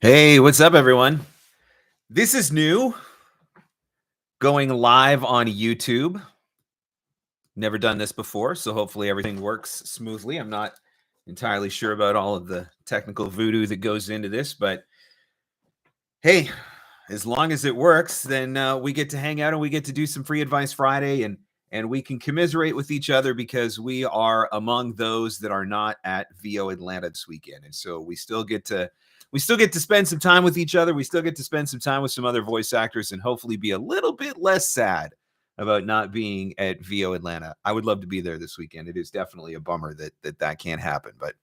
Hey, what's up, everyone? This is new, going live on YouTube. Never done this before, so hopefully everything works smoothly. I'm not entirely sure about all of the technical voodoo that goes into this, but hey, as long as it works, then we get to hang out and we get to do some Free Advice Friday, and we can commiserate with each other because we are among those that are not at VO Atlanta this weekend, and so we still get to spend some time with each other. We still get to spend some time with some other voice actors and hopefully be a little bit less sad about not being at VO Atlanta. I would love to be there this weekend. It is definitely a bummer that can't happen. But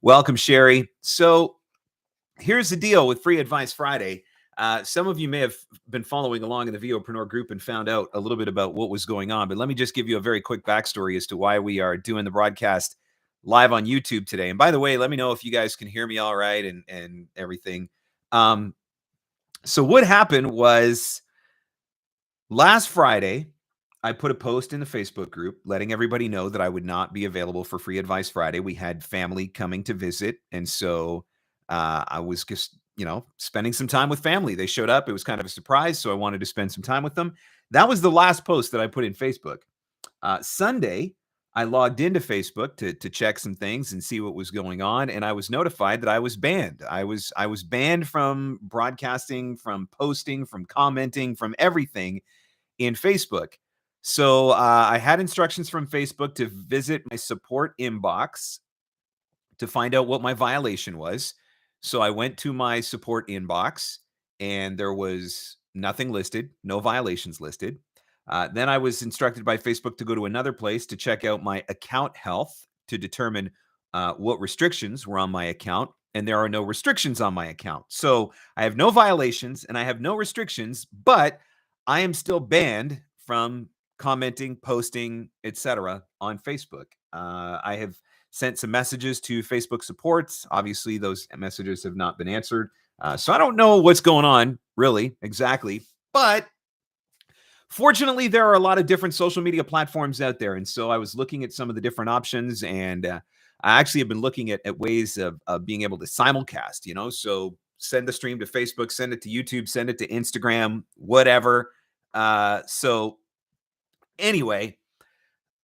welcome, Sherry. So here's the deal with Free Advice Friday. Some of you may have been following along in the VOpreneur group and found out a little bit about what was going on. But let me just give you a very quick backstory as to why we are doing the broadcast live on YouTube today. And by the way, let me know if you guys can hear me all right and everything. So what happened was last Friday, I put a post in the Facebook group letting everybody know that I would not be available for Free Advice Friday. We had family coming to visit. And so I was just, spending some time with family. They showed up. It was kind of a surprise. So I wanted to spend some time with them. That was the last post that I put in Facebook. Sunday, I logged into Facebook to check some things and see what was going on, and I was notified that I was banned. I was banned from broadcasting, from posting, from commenting, from everything in Facebook. So I had instructions from Facebook to visit my support inbox to find out what my violation was. So I went to my support inbox, and there was nothing listed, no violations listed. Then I was instructed by Facebook to go to another place to check out my account health to determine what restrictions were on my account. And there are no restrictions on my account. So I have no violations and I have no restrictions, but I am still banned from commenting, posting, etc. on Facebook. I have sent some messages to Facebook supports. Obviously, those messages have not been answered. So I don't know what's going on, really, exactly. But fortunately, there are a lot of different social media platforms out there. And so I was looking at some of the different options, and I actually have been looking at ways of being able to simulcast, so send the stream to Facebook, send it to YouTube, send it to Instagram, whatever. So anyway,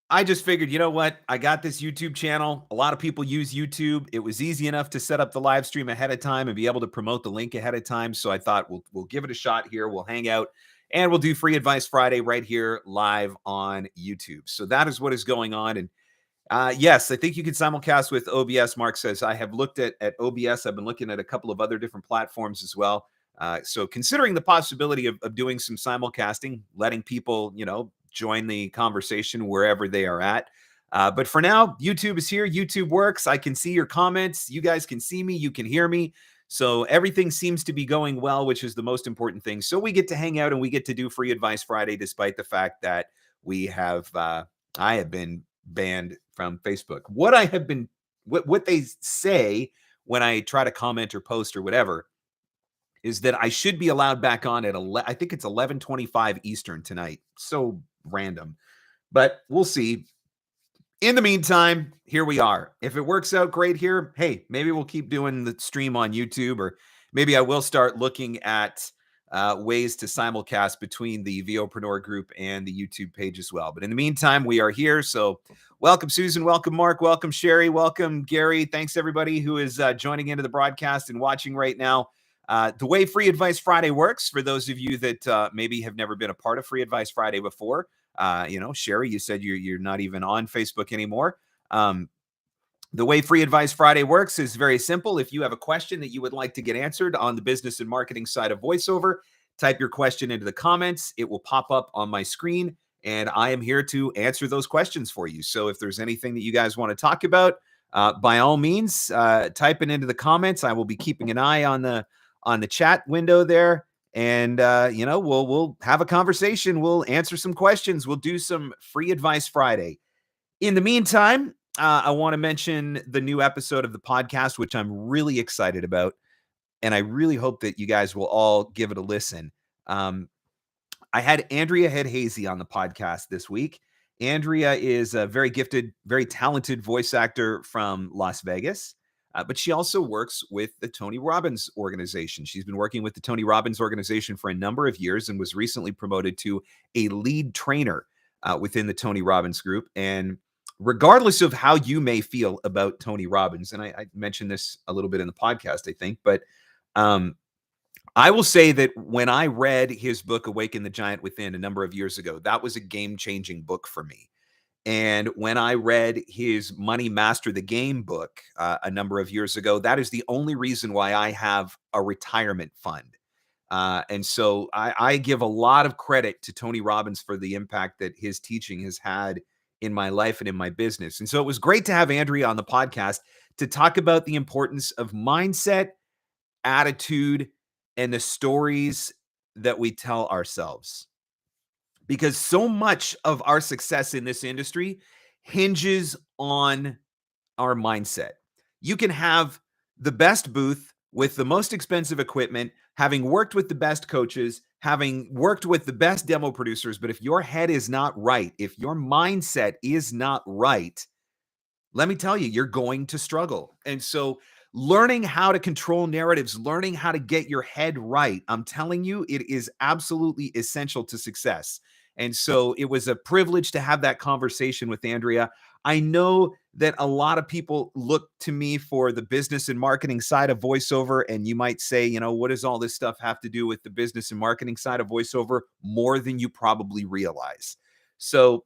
I just figured, you know what? I got this YouTube channel. A lot of people use YouTube. It was easy enough to set up the live stream ahead of time and be able to promote the link ahead of time. So I thought we'll give it a shot here. We'll hang out and we'll do Free Advice Friday right here live on YouTube. So that is what is going on. And yes, I think you can simulcast with OBS. Mark says, I have looked at OBS. I've been looking at a couple of other different platforms as well. So considering the possibility of doing some simulcasting, letting people, join the conversation wherever they are at. But for now, YouTube is here. YouTube works. I can see your comments. You guys can see me. You can hear me. So everything seems to be going well, which is the most important thing. So we get to hang out and we get to do Free Advice Friday, despite the fact that I have been banned from Facebook. What they say when I try to comment or post or whatever is that I should be allowed back on at I think it's 11:25 Eastern tonight. So random, but we'll see. In the meantime, here we are. If it works out great here, hey, maybe we'll keep doing the stream on YouTube, or maybe I will start looking at ways to simulcast between the VOpreneur group and the YouTube page as well. But in the meantime, we are here. So welcome, Susan. Welcome, Mark. Welcome, Sherry. Welcome, Gary. Thanks, everybody who is joining into the broadcast and watching right now. The way Free Advice Friday works, for those of you that maybe have never been a part of Free Advice Friday before, Sherry, you said you're not even on Facebook anymore. The way Free Advice Friday works is very simple. If you have a question that you would like to get answered on the business and marketing side of voiceover, type your question into the comments. It will pop up on my screen, and I am here to answer those questions for you. So if there's anything that you guys want to talk about, by all means, type it into the comments. I will be keeping an eye on the chat window there. And, we'll have a conversation. We'll answer some questions. We'll do some Free Advice Friday. In the meantime, I want to mention the new episode of the podcast, which I'm really excited about. And I really hope that you guys will all give it a listen. I had Andrea Head-Hazy on the podcast this week. Andrea is a very gifted, very talented voice actor from Las Vegas. but she also works with the Tony Robbins organization. She's been working with the Tony Robbins organization for a number of years and was recently promoted to a lead trainer within the Tony Robbins group. And regardless of how you may feel about Tony Robbins, and I mentioned this a little bit in the podcast, I think, but I will say that when I read his book, Awaken the Giant Within, a number of years ago, that was a game-changing book for me. And when I read his Money Master the Game book a number of years ago, that is the only reason why I have a retirement fund. And so I give a lot of credit to Tony Robbins for the impact that his teaching has had in my life and in my business. And so it was great to have Andrea on the podcast to talk about the importance of mindset, attitude, and the stories that we tell ourselves. Because so much of our success in this industry hinges on our mindset. You can have the best booth with the most expensive equipment, having worked with the best coaches, having worked with the best demo producers, but if your head is not right, if your mindset is not right, let me tell you, you're going to struggle. And so learning how to control narratives, learning how to get your head right, I'm telling you, it is absolutely essential to success. And so it was a privilege to have that conversation with Andrea. I know that a lot of people look to me for the business and marketing side of voiceover. And you might say, what does all this stuff have to do with the business and marketing side of voiceover? More than you probably realize. So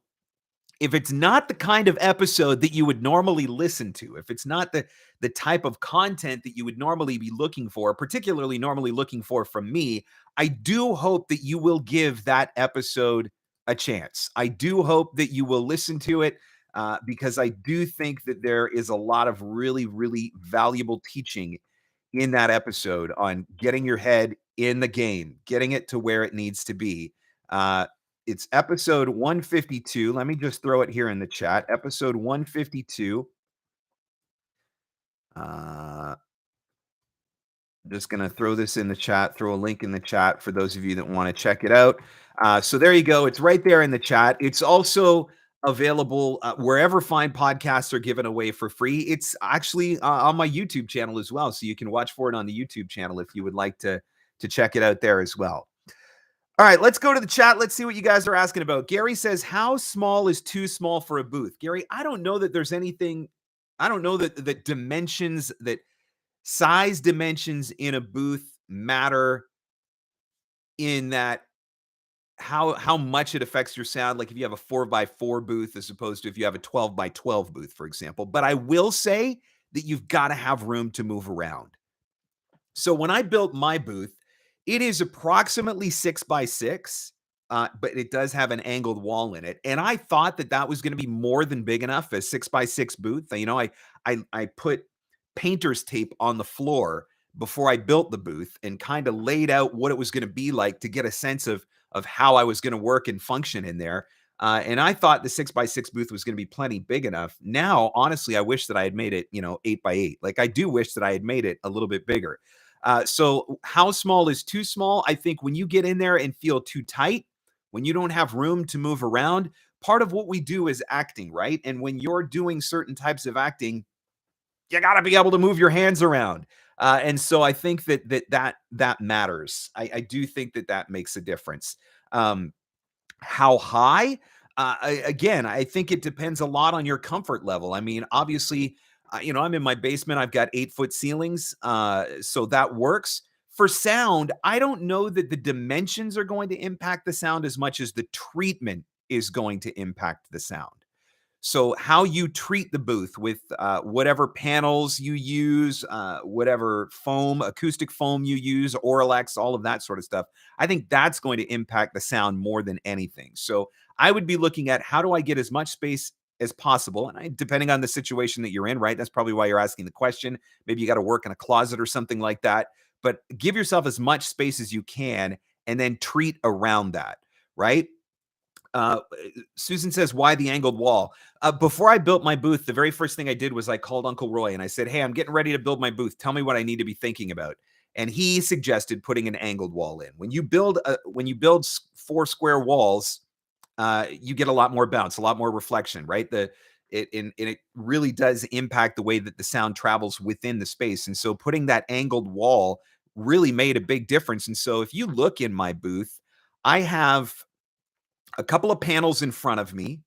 if it's not the kind of episode that you would normally listen to, if it's not the type of content that you would normally be looking for, particularly normally looking for from me, I do hope that you will give that episode a chance. I do hope that you will listen to it because I do think that there is a lot of really, really valuable teaching in that episode on getting your head in the game, getting it to where it needs to be. It's episode 152. Let me just throw it here in the chat. Episode 152. Just going to throw this in the chat, throw a link in the chat for those of you that want to check it out. So there you go. It's right there in the chat. It's also available wherever fine podcasts are given away for free. It's actually on my YouTube channel as well. So you can watch for it on the YouTube channel if you would like to check it out there as well. All right, let's go to the chat. Let's see what you guys are asking about. Gary says, how small is too small for a booth? Gary, I don't know that there's anything. I don't know that the dimensions, that size dimensions in a booth matter in that how much it affects your sound. Like if you have a 4x4 booth as opposed to if you have a 12x12 booth, for example. But I will say that you've got to have room to move around. So when I built my booth, it is approximately 6x6, but it does have an angled wall in it. And I thought that that was going to be more than big enough, a 6x6 booth. I put painter's tape on the floor before I built the booth and kind of laid out what it was going to be like to get a sense of how I was going to work and function in there. And I thought the 6x6 booth was going to be plenty big enough. Now, honestly, I wish that I had made it, 8x8. Like I do wish that I had made it a little bit bigger. So how small is too small? I think when you get in there and feel too tight, when you don't have room to move around, part of what we do is acting, right? And when you're doing certain types of acting, you got to be able to move your hands around. And so I think that matters. I do think that makes a difference. How high? Again, I think it depends a lot on your comfort level. I mean, obviously, I'm in my basement. I've got 8-foot ceilings, so that works. For sound, I don't know that the dimensions are going to impact the sound as much as the treatment is going to impact the sound. So how you treat the booth with whatever panels you use, whatever foam, acoustic foam you use, Auralex, all of that sort of stuff, I think that's going to impact the sound more than anything. So I would be looking at how do I get as much space as possible? And depending on the situation that you're in, right? That's probably why you're asking the question. Maybe you got to work in a closet or something like that. But give yourself as much space as you can and then treat around that, right? Susan says, why the angled wall? Before I built my booth, the very first thing I did was I called Uncle Roy and I said, hey, I'm getting ready to build my booth. Tell me what I need to be thinking about. And he suggested putting an angled wall in. When you build 4 square walls, you get a lot more bounce, a lot more reflection, right? And it really does impact the way that the sound travels within the space. And so putting that angled wall really made a big difference. And so if you look in my booth, I have a couple of panels in front of me,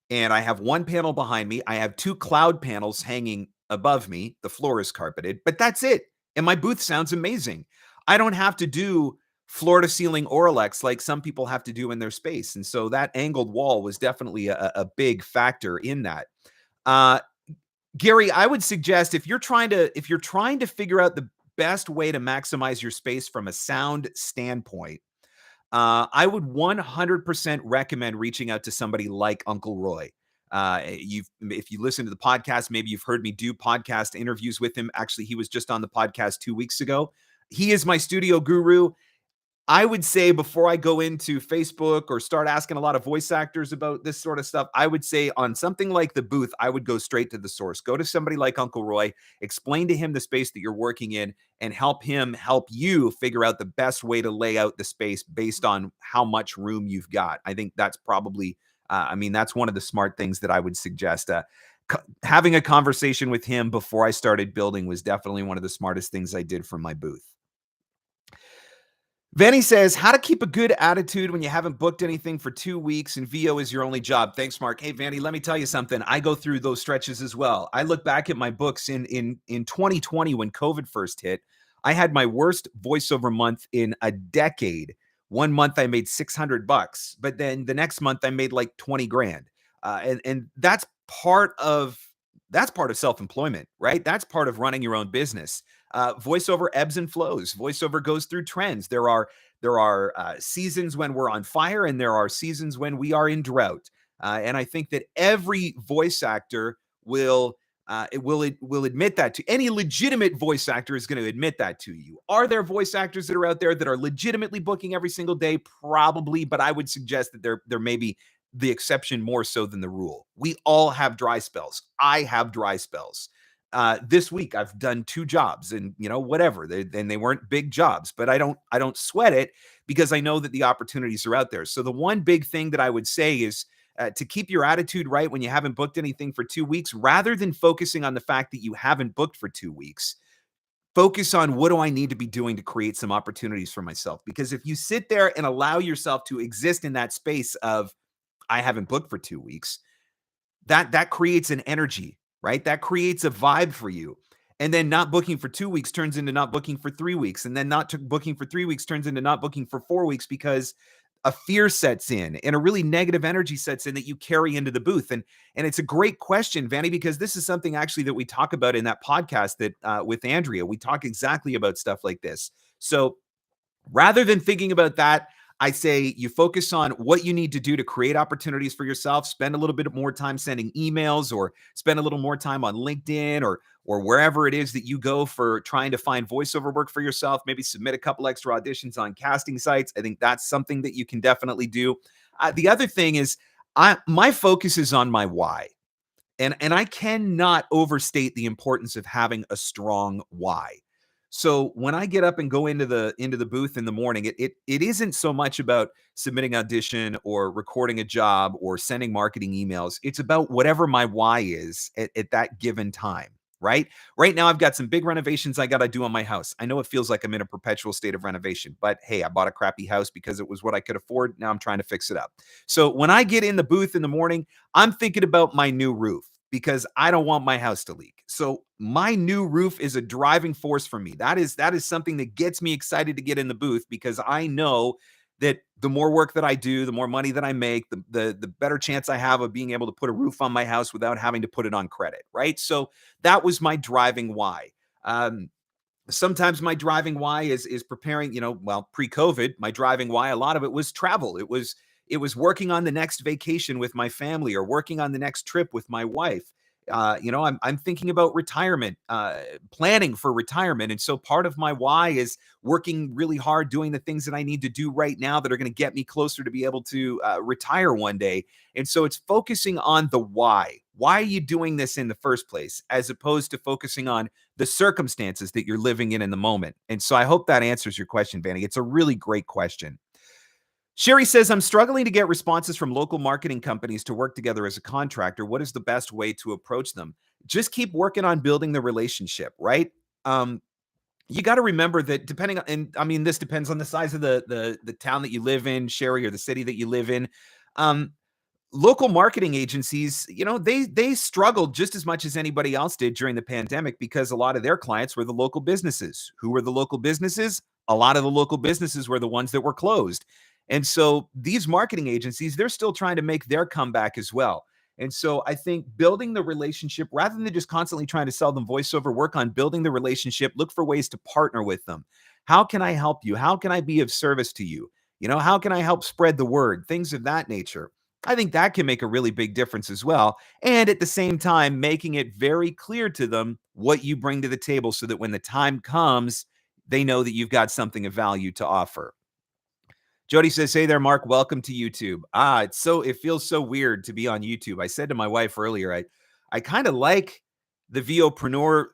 and I have one panel behind me. I have two cloud panels hanging above me. The floor is carpeted, but that's it. And my booth sounds amazing. I don't have to do floor to ceiling Auralex like some people have to do in their space. And so that angled wall was definitely a big factor in that. Uh, Gary, I would suggest if you're trying to figure out the best way to maximize your space from a sound standpoint, I would 100% recommend reaching out to somebody like Uncle Roy. If you listen to the podcast, maybe you've heard me do podcast interviews with him. Actually, he was just on the podcast 2 weeks ago. He is my studio guru. I would say before I go into Facebook or start asking a lot of voice actors about this sort of stuff, I would say on something like the booth, I would go straight to the source. Go to somebody like Uncle Roy, explain to him the space that you're working in, and help him help you figure out the best way to lay out the space based on how much room you've got. I think that's probably, that's one of the smart things that I would suggest. Having a conversation with him before I started building was definitely one of the smartest things I did from my booth. Vanny says, how to keep a good attitude when you haven't booked anything for 2 weeks and VO is your only job. Thanks, Mark. Hey, Vanny, let me tell you something. I go through those stretches as well. I look back at my books in 2020 when COVID first hit. I had my worst voiceover month in a decade. One month I made $600, but then the next month I made like 20 grand. And that's part of self-employment, right? That's part of running your own business. Voiceover ebbs and flows. Voiceover goes through trends. There are seasons when we're on fire, and there are seasons when we are in drought. And I think that every voice actor will admit that to any legitimate voice actor is going to admit that to you. Are there voice actors that are out there that are legitimately booking every single day? Probably, but I would suggest that there may be the exception more so than the rule. We all have dry spells. I have dry spells. This week I've done 2 jobs, and whatever, they weren't big jobs, but I don't sweat it because I know that the opportunities are out there. So the one big thing that I would say is to keep your attitude right when you haven't booked anything for 2 weeks, rather than focusing on the fact that you haven't booked for 2 weeks. Focus on, what do I need to be doing to create some opportunities for myself? Because if you sit there and allow yourself to exist in that space of, I haven't booked for 2 weeks, that creates an energy, right? That creates a vibe for you. And then not booking for 2 weeks turns into not booking for 3 weeks. And then not booking for 3 weeks turns into not booking for 4 weeks because a fear sets in and a really negative energy sets in that you carry into the booth. And it's a great question, Vanny, because this is something actually that we talk about in that podcast that with Andrea. We talk exactly about stuff like this. So rather than thinking about that, I say you focus on what you need to do to create opportunities for yourself. Spend a little bit more time sending emails, or spend a little more time on LinkedIn or wherever it is that you go for trying to find voiceover work for yourself. Maybe submit a couple extra auditions on casting sites. I think that's something that you can definitely do. The other thing is my focus is on my why. And I cannot overstate the importance of having a strong why. So when I get up and go into the booth in the morning, it isn't so much about submitting audition or recording a job or sending marketing emails. It's about whatever my why is at that given time, right? Right now, I've got some big renovations I got to do on my house. I know it feels like I'm in a perpetual state of renovation, but hey, I bought a crappy house because it was what I could afford. Now I'm trying to fix it up. So when I get in the booth in the morning, I'm thinking about my new roof, because I don't want my house to leak. So my new roof is a driving force for me. That is something that gets me excited to get in the booth, because I know that the more work that I do, the more money that I make, the better chance I have of being able to put a roof on my house without having to put it on credit, right? So that was my driving why. Sometimes my driving why is preparing, pre-COVID, my driving why, a lot of it was travel. It was working on the next vacation with my family, or working on the next trip with my wife. I'm thinking about retirement, planning for retirement. And so part of my why is working really hard, doing the things that I need to do right now that are going to get me closer to be able to retire one day. And so it's focusing on the why. Why are you doing this in the first place, as opposed to focusing on the circumstances that you're living in the moment? And so I hope that answers your question, Vanny. It's a really great question. Sherry says, I'm struggling to get responses from local marketing companies to work together as a contractor. What is the best way to approach them? Just keep working on building the relationship, right? Um, you got to remember that depending on, and I mean, this depends on the size of the town that you live in, Sherry, or the city that you live in. Um, Local marketing agencies, they struggled just as much as anybody else did during the pandemic because a lot of their clients were the local businesses. Who were the local businesses? A lot of the local businesses were the ones that were closed. And so these marketing agencies, they're still trying to make their comeback as well. And so I think building the relationship rather than just constantly trying to sell them voiceover, work on building the relationship, look for ways to partner with them. How can I help you? How can I be of service to you? How can I help spread the word? Things of that nature. I think that can make a really big difference as well. And at the same time, making it very clear to them what you bring to the table so that when the time comes, they know that you've got something of value to offer. Jody says, hey there, Mark, welcome to YouTube. It feels so weird to be on YouTube. I said to my wife earlier, I kind of like the VOpreneur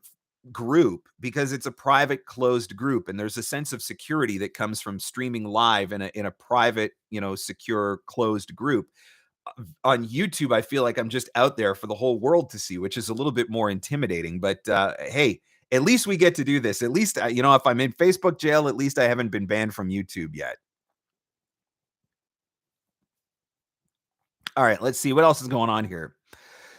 group because it's a private closed group and there's a sense of security that comes from streaming live in a private, secure closed group. On YouTube, I feel like I'm just out there for the whole world to see, which is a little bit more intimidating. But hey, at least we get to do this. At least, if I'm in Facebook jail, at least I haven't been banned from YouTube yet. All right, let's see what else is going on here.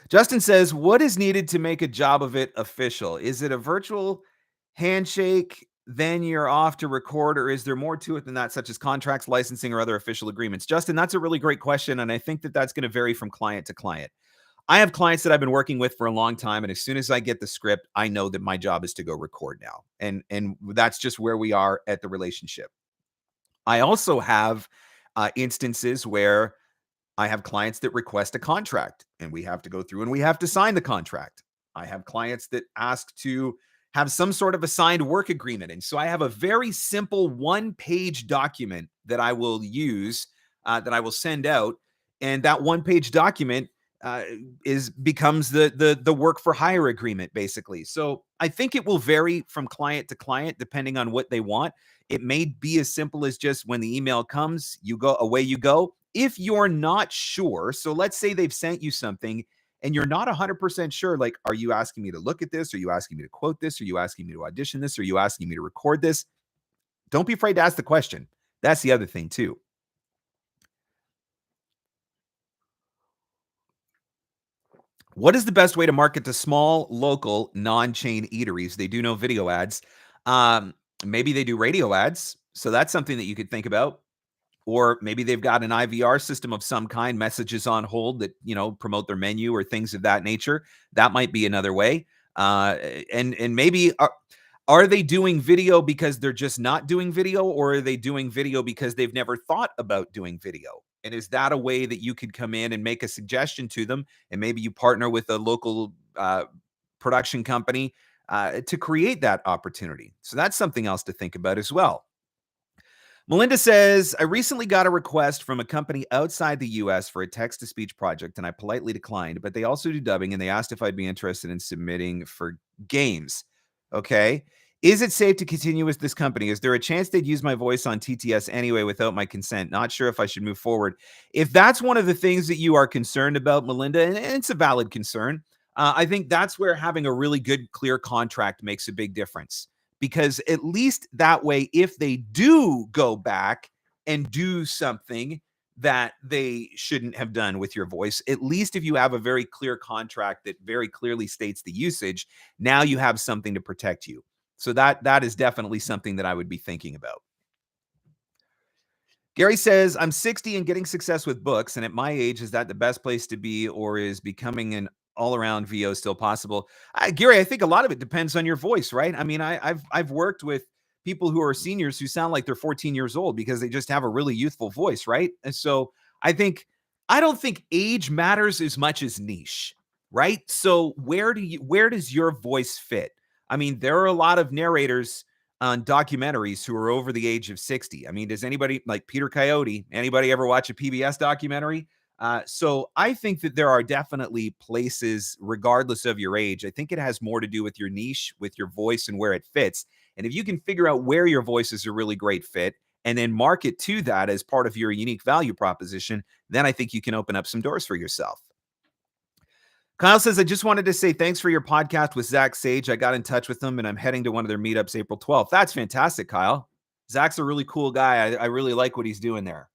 Justin says, what is needed to make a job of it official? Is it a virtual handshake? Then you're off to record, or is there more to it than that, such as contracts, licensing, or other official agreements? Justin, that's a really great question. And I think that that's going to vary from client to client. I have clients that I've been working with for a long time. And as soon as I get the script, I know that my job is to go record now. And that's just where we are at the relationship. I also have instances where I have clients that request a contract and we have to go through and we have to sign the contract. I have clients that ask to have some sort of a signed work agreement. And so I have a very simple one-page document that I will use, that I will send out. And that one-page document becomes the work for hire agreement, basically. So I think it will vary from client to client depending on what they want. It may be as simple as just when the email comes, you go away, you go. If you're not sure, so let's say they've sent you something and you're not 100% sure, like, are you asking me to look at this? Are you asking me to quote this? Are you asking me to audition this? Are you asking me to record this? Don't be afraid to ask the question. That's the other thing too. What is the best way to market to small, local, non-chain eateries? They do no video ads. Maybe they do radio ads. So that's something that you could think about. Or maybe they've got an IVR system of some kind, messages on hold that, promote their menu or things of that nature. That might be another way. And maybe are they doing video because they're just not doing video, or are they doing video because they've never thought about doing video? And is that a way that you could come in and make a suggestion to them? And maybe you partner with a local production company to create that opportunity. So that's something else to think about as well. Melinda says, I recently got a request from a company outside the US for a text-to-speech project, and I politely declined, but they also do dubbing, and they asked if I'd be interested in submitting for games. Okay. Is it safe to continue with this company? Is there a chance they'd use my voice on TTS anyway without my consent? Not sure if I should move forward. If that's one of the things that you are concerned about, Melinda, and it's a valid concern, I think that's where having a really good, clear contract makes a big difference. Because at least that way, if they do go back and do something that they shouldn't have done with your voice, at least if you have a very clear contract that very clearly states the usage, now you have something to protect you. So that is definitely something that I would be thinking about. Gary says, I'm 60 and getting success with books. And at my age, is that the best place to be, or is becoming an all-around VO still possible? Gary, I think a lot of it depends on your voice, right? I mean, I've worked with people who are seniors who sound like they're 14 years old because they just have a really youthful voice, right? And so I don't think age matters as much as niche, right? So where does your voice fit? I mean, there are a lot of narrators on documentaries who are over the age of 60. I mean, does anybody like Peter Coyote, anybody ever watch a PBS documentary? So I think that there are definitely places, regardless of your age. I think it has more to do with your niche, with your voice and where it fits. And if you can figure out where your voice is a really great fit and then market to that as part of your unique value proposition, then I think you can open up some doors for yourself. Kyle says, I just wanted to say thanks for your podcast with Zach Sage. I got in touch with them and I'm heading to one of their meetups April 12th. That's fantastic, Kyle. Zach's a really cool guy. I really like what he's doing there.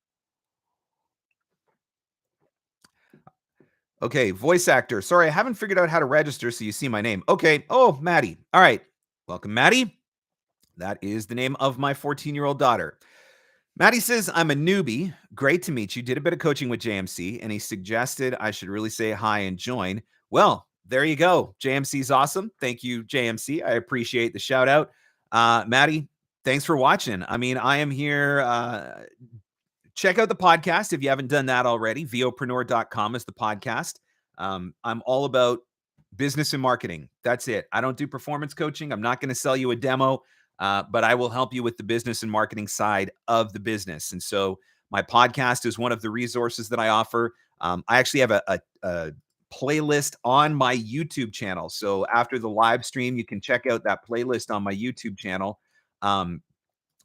Okay, voice actor. Sorry, I haven't figured out how to register so you see my name. Okay. Oh, Maddie. All right. Welcome, Maddie. That is the name of my 14-year-old daughter. Maddie says, I'm a newbie. Great to meet you. Did a bit of coaching with JMC, and he suggested I should really say hi and join. Well, there you go. JMC's awesome. Thank you, JMC. I appreciate the shout out. Maddie, thanks for watching. I mean, I am here. Check out the podcast if you haven't done that already. VOpreneur.com is the podcast. I'm all about business and marketing. That's it. I don't do performance coaching. I'm not going to sell you a demo, but I will help you with the business and marketing side of the business. And so my podcast is one of the resources that I offer. I actually have a playlist on my YouTube channel. So after the live stream, you can check out that playlist on my YouTube channel.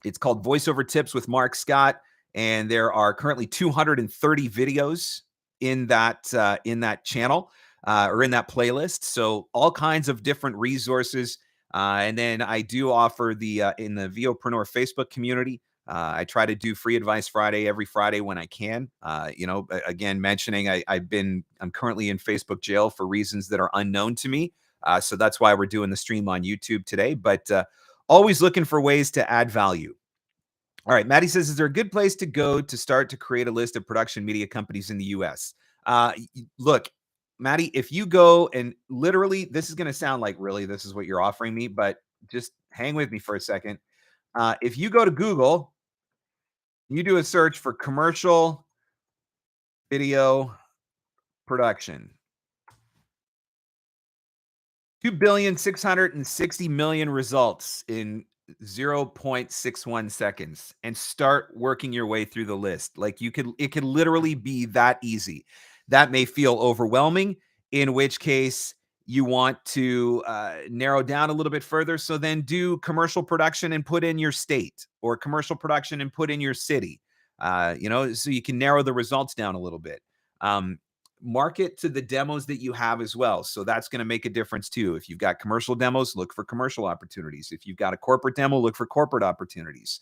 It's called Voiceover Tips with Marc Scott. And there are currently 230 videos in that channel or in that playlist. So all kinds of different resources. And then I do offer in the VOpreneur Facebook community. I try to do Free Advice Friday every Friday when I can. Again, mentioning I'm currently in Facebook jail for reasons that are unknown to me. So that's why we're doing the stream on YouTube today. But always looking for ways to add value. All right, Maddie says, is there a good place to go to start to create a list of production media companies in the US? Look, Maddie, if you go and literally, this is going to sound like really this is what you're offering me, but just hang with me for a second. If you go to Google, you do a search for commercial video production. 2,660,000,000 results in 0.61 seconds, and start working your way through the list. Like it could literally be that easy. That may feel overwhelming, in which case you want to narrow down a little bit further. So then do commercial production and put in your state, or commercial production and put in your city, so you can narrow the results down a little bit. Market to the demos that you have as well. So that's going to make a difference too. If you've got commercial demos, look for commercial opportunities. If you've got a corporate demo, look for corporate opportunities.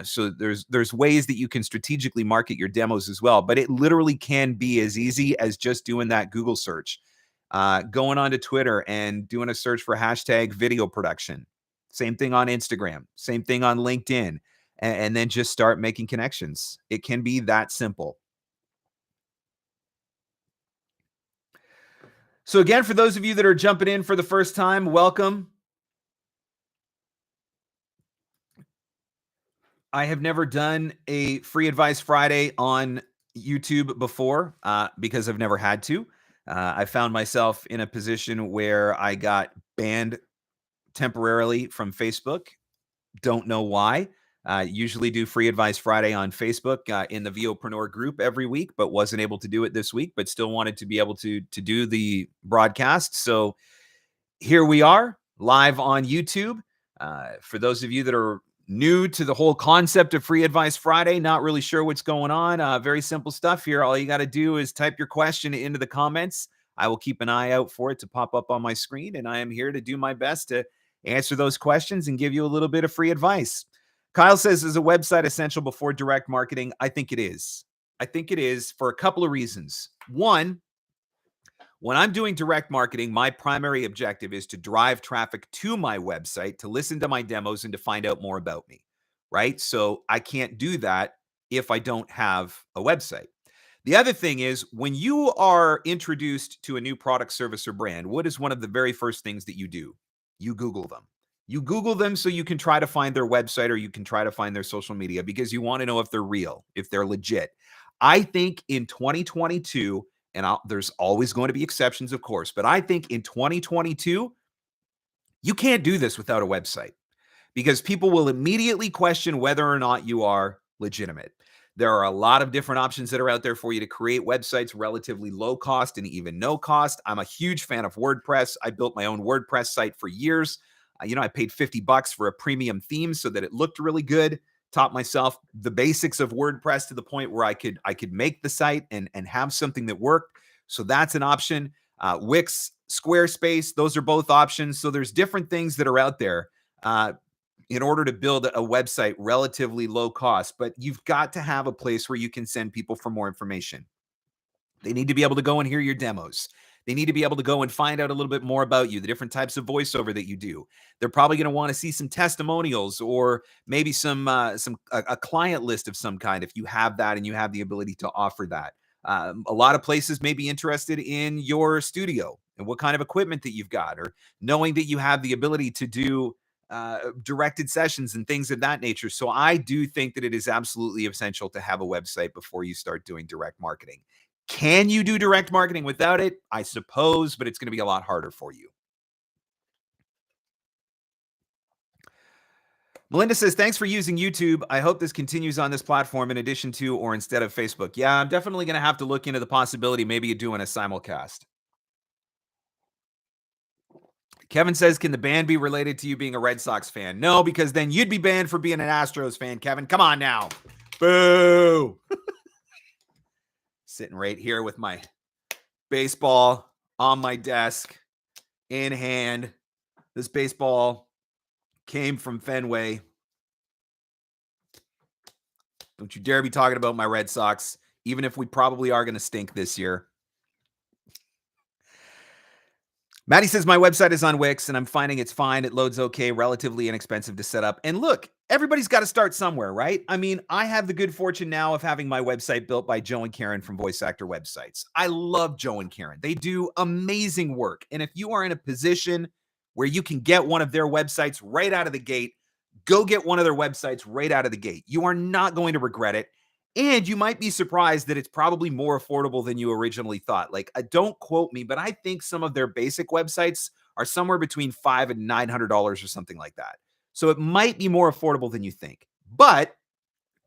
So there's ways that you can strategically market your demos as well. But it literally can be as easy as just doing that Google search, going onto Twitter and doing a search for hashtag video production. Same thing on Instagram, same thing on LinkedIn, and then just start making connections. It can be that simple. So again, for those of you that are jumping in for the first time, welcome. I have never done a Free Advice Friday on YouTube before because I've never had to. I found myself in a position where I got banned temporarily from Facebook. Don't know why. Usually do Free Advice Friday on Facebook in the VOpreneur group every week, but wasn't able to do it this week, but still wanted to be able to do the broadcast. So here we are live on YouTube. For those of you that are new to the whole concept of Free Advice Friday, not really sure what's going on, very simple stuff here. All you got to do is type your question into the comments. I will keep an eye out for it to pop up on my screen, and I am here to do my best to answer those questions and give you a little bit of free advice. Kyle says, is a website essential before direct marketing? I think it is. I think it is for a couple of reasons. One, when I'm doing direct marketing, my primary objective is to drive traffic to my website, to listen to my demos, and to find out more about me, right? So I can't do that if I don't have a website. The other thing is, when you are introduced to a new product, service, or brand, what is one of the very first things that you do? You Google them. You Google them so you can try to find their website, or you can try to find their social media, because you want to know if they're real, if they're legit. I think in 2022, and there's always going to be exceptions, of course, but I think in 2022, you can't do this without a website, because people will immediately question whether or not you are legitimate. There are a lot of different options that are out there for you to create websites relatively low cost and even no cost. I'm a huge fan of WordPress. I built my own WordPress site for years. I paid $50 for a premium theme so that it looked really good. taught myself the basics of WordPress to the point where I could make the site and have something that worked. So that's an option. Wix, Squarespace, those are both options. So there's different things that are out there in order to build a website relatively low cost, but you've got to have a place where you can send people for more information. They need to be able to go and hear your demos. They need to be able to go and find out a little bit more about you, the different types of voiceover that you do. They're probably going to want to see some testimonials or maybe a client list of some kind if you have that and you have the ability to offer that. A lot of places may be interested in your studio and what kind of equipment that you've got, or knowing that you have the ability to do directed sessions and things of that nature. So I do think that it is absolutely essential to have a website before you start doing direct marketing. Can you do direct marketing without it? I suppose, but it's going to be a lot harder for you. Melinda says, thanks for using YouTube. I hope this continues on this platform in addition to or instead of Facebook. Yeah, I'm definitely going to have to look into the possibility maybe of doing a simulcast. Kevin says, can the ban be related to you being a Red Sox fan? No, because then you'd be banned for being an Astros fan, Kevin. Come on now. Boo. Sitting right here with my baseball on my desk in hand. This baseball came from Fenway. Don't you dare be talking about my Red Sox, even if we probably are going to stink this year. Maddie says, my website is on Wix and I'm finding it's fine. It loads okay, relatively inexpensive to set up. And look, everybody's got to start somewhere, right? I mean, I have the good fortune now of having my website built by Joe and Karen from Voice Actor Websites. I love Joe and Karen. They do amazing work. And if you are in a position where you can get one of their websites right out of the gate, go get one of their websites right out of the gate. You are not going to regret it. And you might be surprised that it's probably more affordable than you originally thought. Like, don't quote me, but I think some of their basic websites are somewhere between $500 and $900 or something like that. So it might be more affordable than you think, but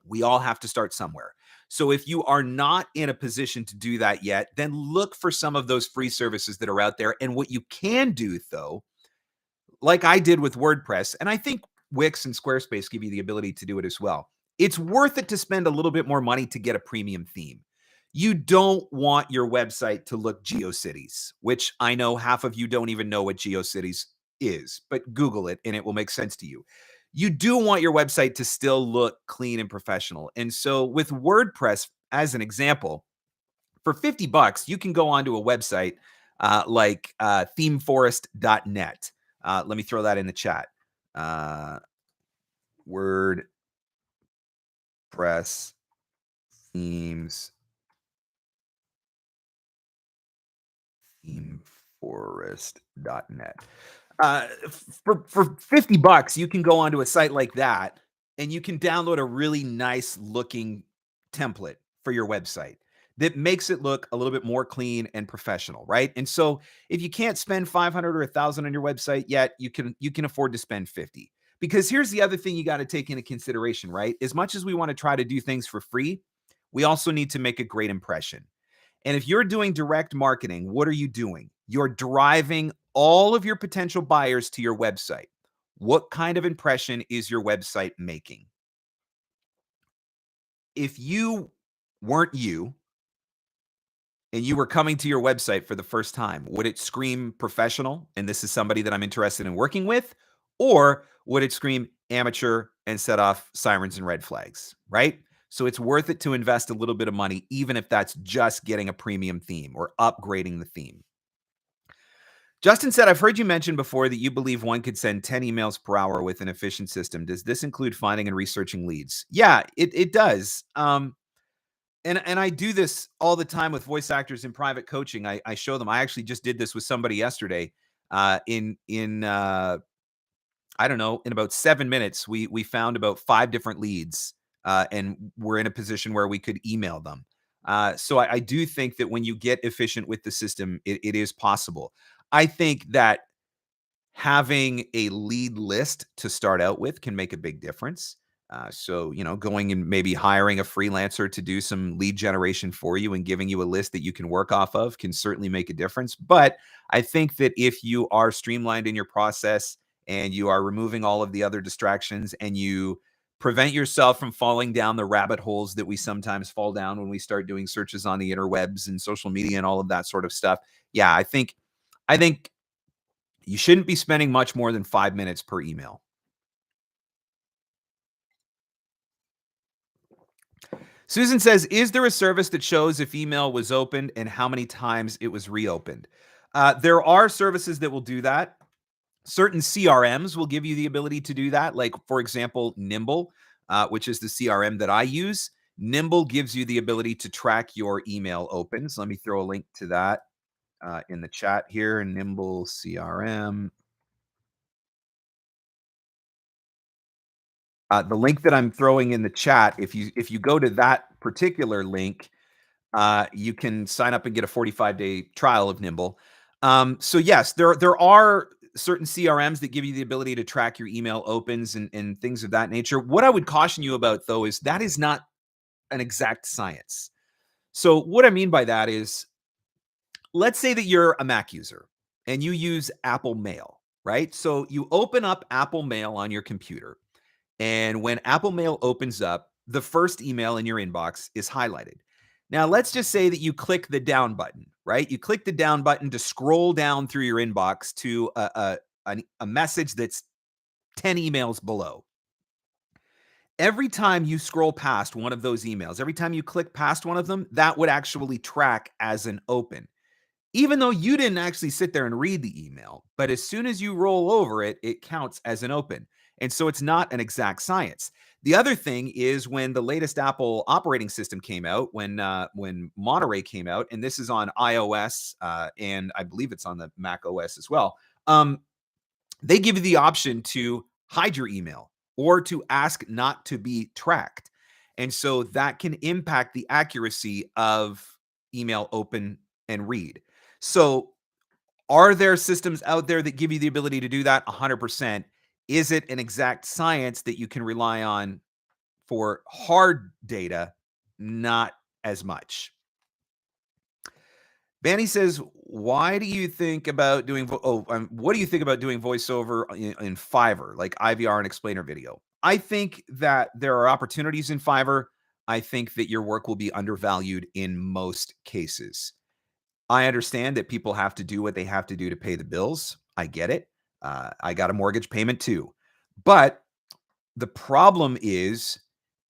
we all have to start somewhere. So if you are not in a position to do that yet, then look for some of those free services that are out there. And what you can do, though, like I did with WordPress, and I think Wix and Squarespace give you the ability to do it as well. It's worth it to spend a little bit more money to get a premium theme. You don't want your website to look GeoCities, which I know half of you don't even know what GeoCities is, but Google it and it will make sense to you. You do want your website to still look clean and professional. And so with WordPress, as an example, for $50, you can go onto a website like themeforest.net. Let me throw that in the chat. WordPress themes, themeforest.net. For $50, you can go onto a site like that and you can download a really nice looking template for your website that makes it look a little bit more clean and professional, right? And so if you can't spend 500 or 1,000 on your website yet, you can afford to spend 50. Because here's the other thing you got to take into consideration, right? As much as we want to try to do things for free, we also need to make a great impression. And if you're doing direct marketing, what are you doing? You're driving all of your potential buyers to your website. What kind of impression is your website making? If you weren't you and you were coming to your website for the first time, would it scream professional and this is somebody that I'm interested in working with? Or would it scream amateur and set off sirens and red flags, right? So it's worth it to invest a little bit of money, even if that's just getting a premium theme or upgrading the theme. Justin said, I've heard you mention before that you believe one could send 10 emails per hour with an efficient system. Does this include finding and researching leads? Yeah, it does. And I do this all the time with voice actors in private coaching. I show them. I actually just did this with somebody yesterday. I don't know, in about 7 minutes, we found about 5 different leads, and we're in a position where we could email them. So I do think that when you get efficient with the system, it is possible. I think that having a lead list to start out with can make a big difference. So, going and maybe hiring a freelancer to do some lead generation for you and giving you a list that you can work off of can certainly make a difference. But I think that if you are streamlined in your process and you are removing all of the other distractions and you Prevent yourself from falling down the rabbit holes that we sometimes fall down when we start doing searches on the interwebs and social media and all of that sort of stuff. Yeah, I think you shouldn't be spending much more than 5 minutes per email. Susan says, is there a service that shows if email was opened and how many times it was reopened? There are services that will do that. Certain CRMs will give you the ability to do that. Like, for example, Nimble, which is the CRM that I use. Nimble gives you the ability to track your email opens. Let me throw a link to that in the chat here. Nimble CRM. The link that I'm throwing in the chat, if you go to that particular link, you can sign up and get a 45-day trial of Nimble. So yes, there are certain CRMs that give you the ability to track your email opens and things of that nature. What I would caution you about, though, is that is not an exact science. So what I mean by that is, let's say that you're a Mac user and you use Apple Mail, right? So you open up Apple Mail on your computer, and when Apple Mail opens up, the first email in your inbox is highlighted. Now, let's just say that you click the down button, right? You click the down button to scroll down through your inbox to a message that's 10 emails below. Every time you scroll past one of those emails, every time you click past one of them, that would actually track as an open, even though you didn't actually sit there and read the email. But as soon as you roll over it, it counts as an open. And so it's not an exact science. The other thing is, when the latest Apple operating system came out, when Monterey came out, and this is on iOS, and I believe it's on the Mac OS as well, they give you the option to hide your email or to ask not to be tracked. And so that can impact the accuracy of email open and read. So, are there systems out there that give you the ability to do that? 100%. Is it an exact science that you can rely on for hard data? Not as much. Banny says, "Why do you think about doing? What do you think about doing voiceover in Fiverr, like IVR and explainer video?" I think that there are opportunities in Fiverr. I think that your work will be undervalued in most cases. I understand that people have to do what they have to do to pay the bills. I get it. I got a mortgage payment too. But the problem is,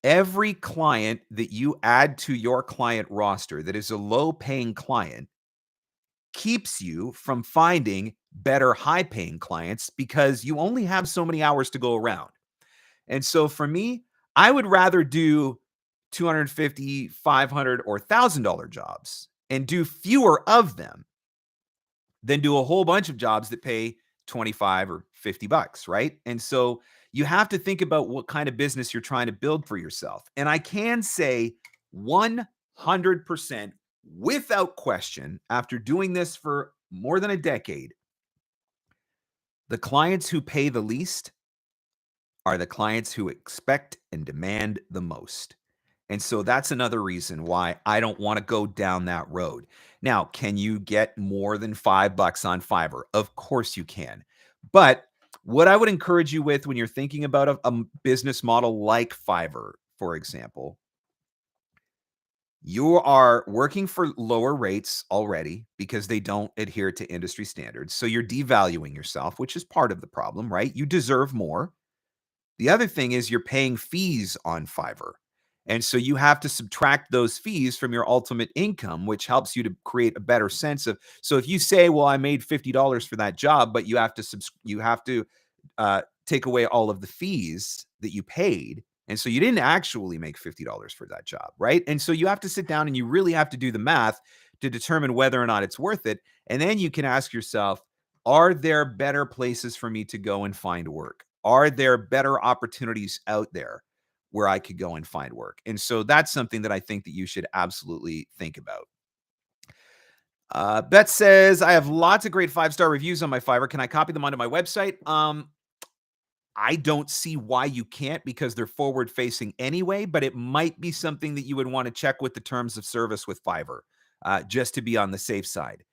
every client that you add to your client roster that is a low paying client keeps you from finding better high paying clients, because you only have so many hours to go around. And so for me, I would rather do 250, 500, or $1,000 jobs and do fewer of them than do a whole bunch of jobs that pay 25 or 50 bucks, right? And so you have to think about what kind of business you're trying to build for yourself. And I can say 100% without question, after doing this for more than a decade, the clients who pay the least are the clients who expect and demand the most. And so that's another reason why I don't want to go down that road. Now, can you get more than $5 on Fiverr? Of course you can. But what I would encourage you with when you're thinking about a business model like Fiverr, for example, you are working for lower rates already because they don't adhere to industry standards. So you're devaluing yourself, which is part of the problem, right? You deserve more. The other thing is, you're paying fees on Fiverr. And so you have to subtract those fees from your ultimate income, which helps you to create a better sense of. So if you say, well, I made $50 for that job, but you have to take away all of the fees that you paid. And so you didn't actually make $50 for that job, right? And so you have to sit down and you really have to do the math to determine whether or not it's worth it. And then you can ask yourself, are there better places for me to go and find work? Are there better opportunities out there where I could go and find work? And so that's something that I think that you should absolutely think about. Beth says, I have lots of great 5-star reviews on my Fiverr. Can I copy them onto my website? I don't see why you can't, because they're forward facing anyway, but it might be something that you would want to check with the terms of service with Fiverr, just to be on the safe side.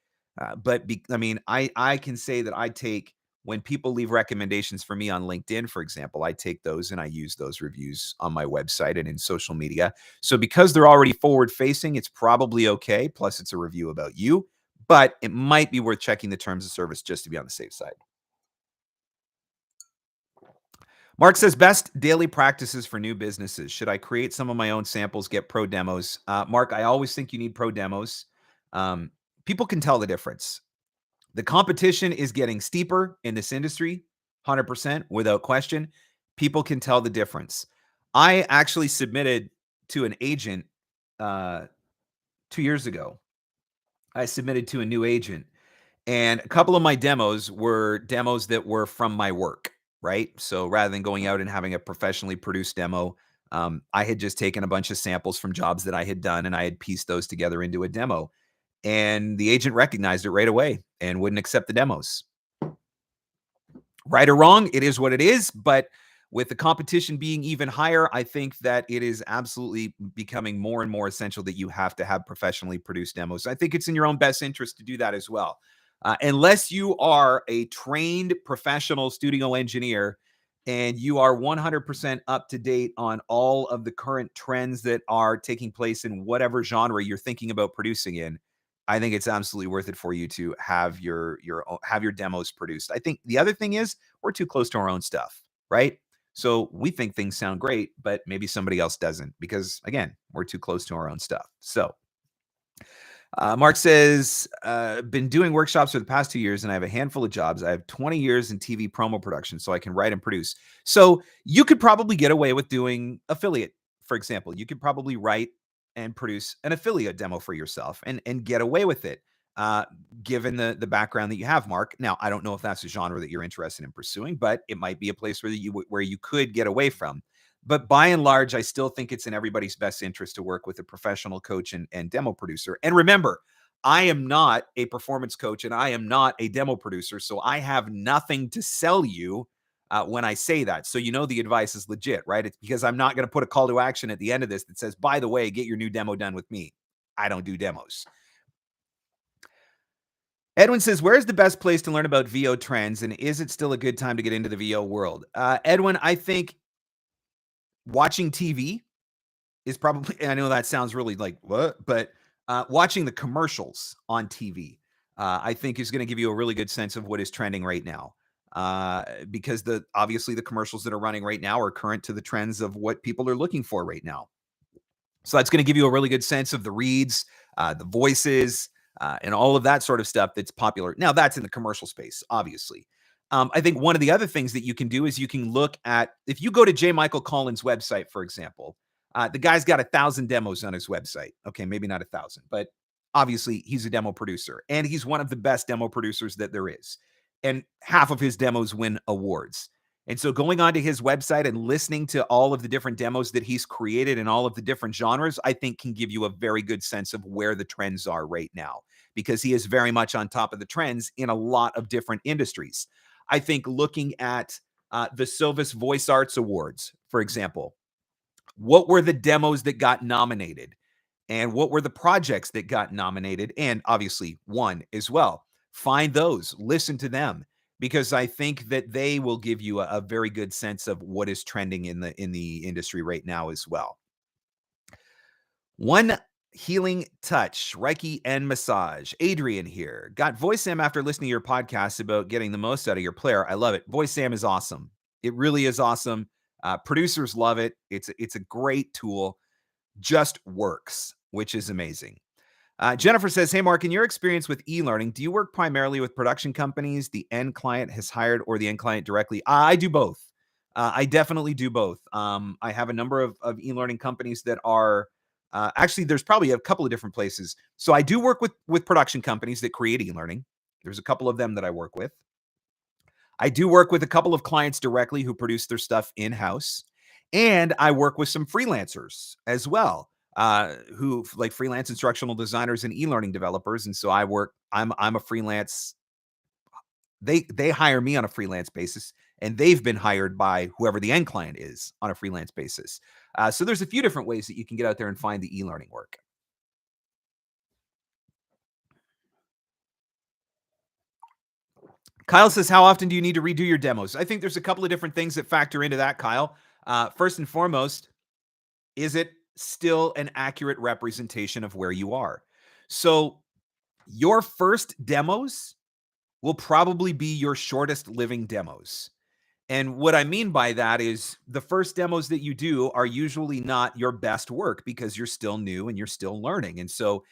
I mean, I can say that I take when people leave recommendations for me on LinkedIn, for example, I take those and I use those reviews on my website and in social media. So because they're already forward facing, it's probably okay. Plus, it's a review about you, but it might be worth checking the terms of service just to be on the safe side. Mark says, best daily practices for new businesses. Should I create some of my own samples, get pro demos? Mark, I always think you need pro demos. Um, People can tell the difference. The competition is getting steeper in this industry, 100%, without question. People can tell the difference. I actually submitted to an agent 2 years ago. I submitted to a new agent, and a couple of my demos were demos that were from my work, right? So rather than going out and having a professionally produced demo, I had just taken a bunch of samples from jobs that I had done and I had pieced those together into a demo. And the agent recognized it right away and wouldn't accept the demos. Right or wrong, it is what it is. But with the competition being even higher, I think that it is absolutely becoming more and more essential that you have to have professionally produced demos. I think it's in your own best interest to do that as well. Unless you are a trained professional studio engineer and you are 100% up to date on all of the current trends that are taking place in whatever genre you're thinking about producing in, I think it's absolutely worth it for you to have have your demos produced. I think the other thing is we're too close to our own stuff, right? So we think things sound great, but maybe somebody else doesn't because again, we're too close to our own stuff. So Mark says, been doing workshops for the past 2 years and I have a handful of jobs. I have 20 years in TV promo production, so I can write and produce. So you could probably get away with doing affiliate, for example. You could probably write and produce an affiliate demo for yourself and get away with it, uh, given the background that you have, Mark. Now, I don't know if that's a genre that you're interested in pursuing, but it might be a place where you could get away from. But by and large, I still think it's in everybody's best interest to work with a professional coach and demo producer. And remember, I am not a performance coach and I am not a demo producer. So I have nothing to sell you when I say that. So you know the advice is legit, right? It's because I'm not going to put a call to action at the end of this that says, by the way, get your new demo done with me. I don't do demos. Edwin says, where's the best place to learn about VO trends? And is it still a good time to get into the VO world? Edwin, I think watching TV is probably, I know that sounds really like what, but watching the commercials on TV, I think is going to give you a really good sense of what is trending right now. Because obviously the commercials that are running right now are current to the trends of what people are looking for right now. So that's going to give you a really good sense of the reads, the voices, and all of that sort of stuff that's popular. Now, that's in the commercial space, obviously. I think one of the other things that you can do is you can look at, if you go to J. Michael Collins' website, for example, the guy's got 1,000 demos on his website. Okay, maybe not 1,000, but obviously he's a demo producer and he's one of the best demo producers that there is. And half of his demos win awards. And so going onto his website and listening to all of the different demos that he's created in all of the different genres, I think can give you a very good sense of where the trends are right now, because he is very much on top of the trends in a lot of different industries. I think looking at the Silvis Voice Arts Awards, for example, what were the demos that got nominated? And what were the projects that got nominated and obviously won as well? Find those, listen to them, because I think that they will give you a very good sense of what is trending in the industry right now as well. One healing touch, Reiki and massage. Adrian here. Got Voice Sam after listening to your podcast about getting the most out of your player. I love it. Voice Sam is awesome. It really is awesome. Producers love it. It's a great tool. Just works, which is amazing. Jennifer says, hey, Mark, in your experience with eLearning, do you work primarily with production companies the end client has hired or the end client directly? I do both. I definitely do both. I have a number of eLearning companies that are actually, there's probably a couple of different places. So I do work with production companies that create eLearning. There's a couple of them that I work with. I do work with a couple of clients directly who produce their stuff in-house. And I work with some freelancers as well, who like freelance instructional designers and e-learning developers. And so I'm a freelance. They hire me on a freelance basis, and they've been hired by whoever the end client is on a freelance basis. So there's a few different ways that you can get out there and find the e-learning work. Kyle says, how often do you need to redo your demos? I think there's a couple of different things that factor into that, Kyle. First and foremost, is it still an accurate representation of where you are? So your first demos will probably be your shortest living demos. And what I mean by that is the first demos that you do are usually not your best work because you're still new and you're still learning. And so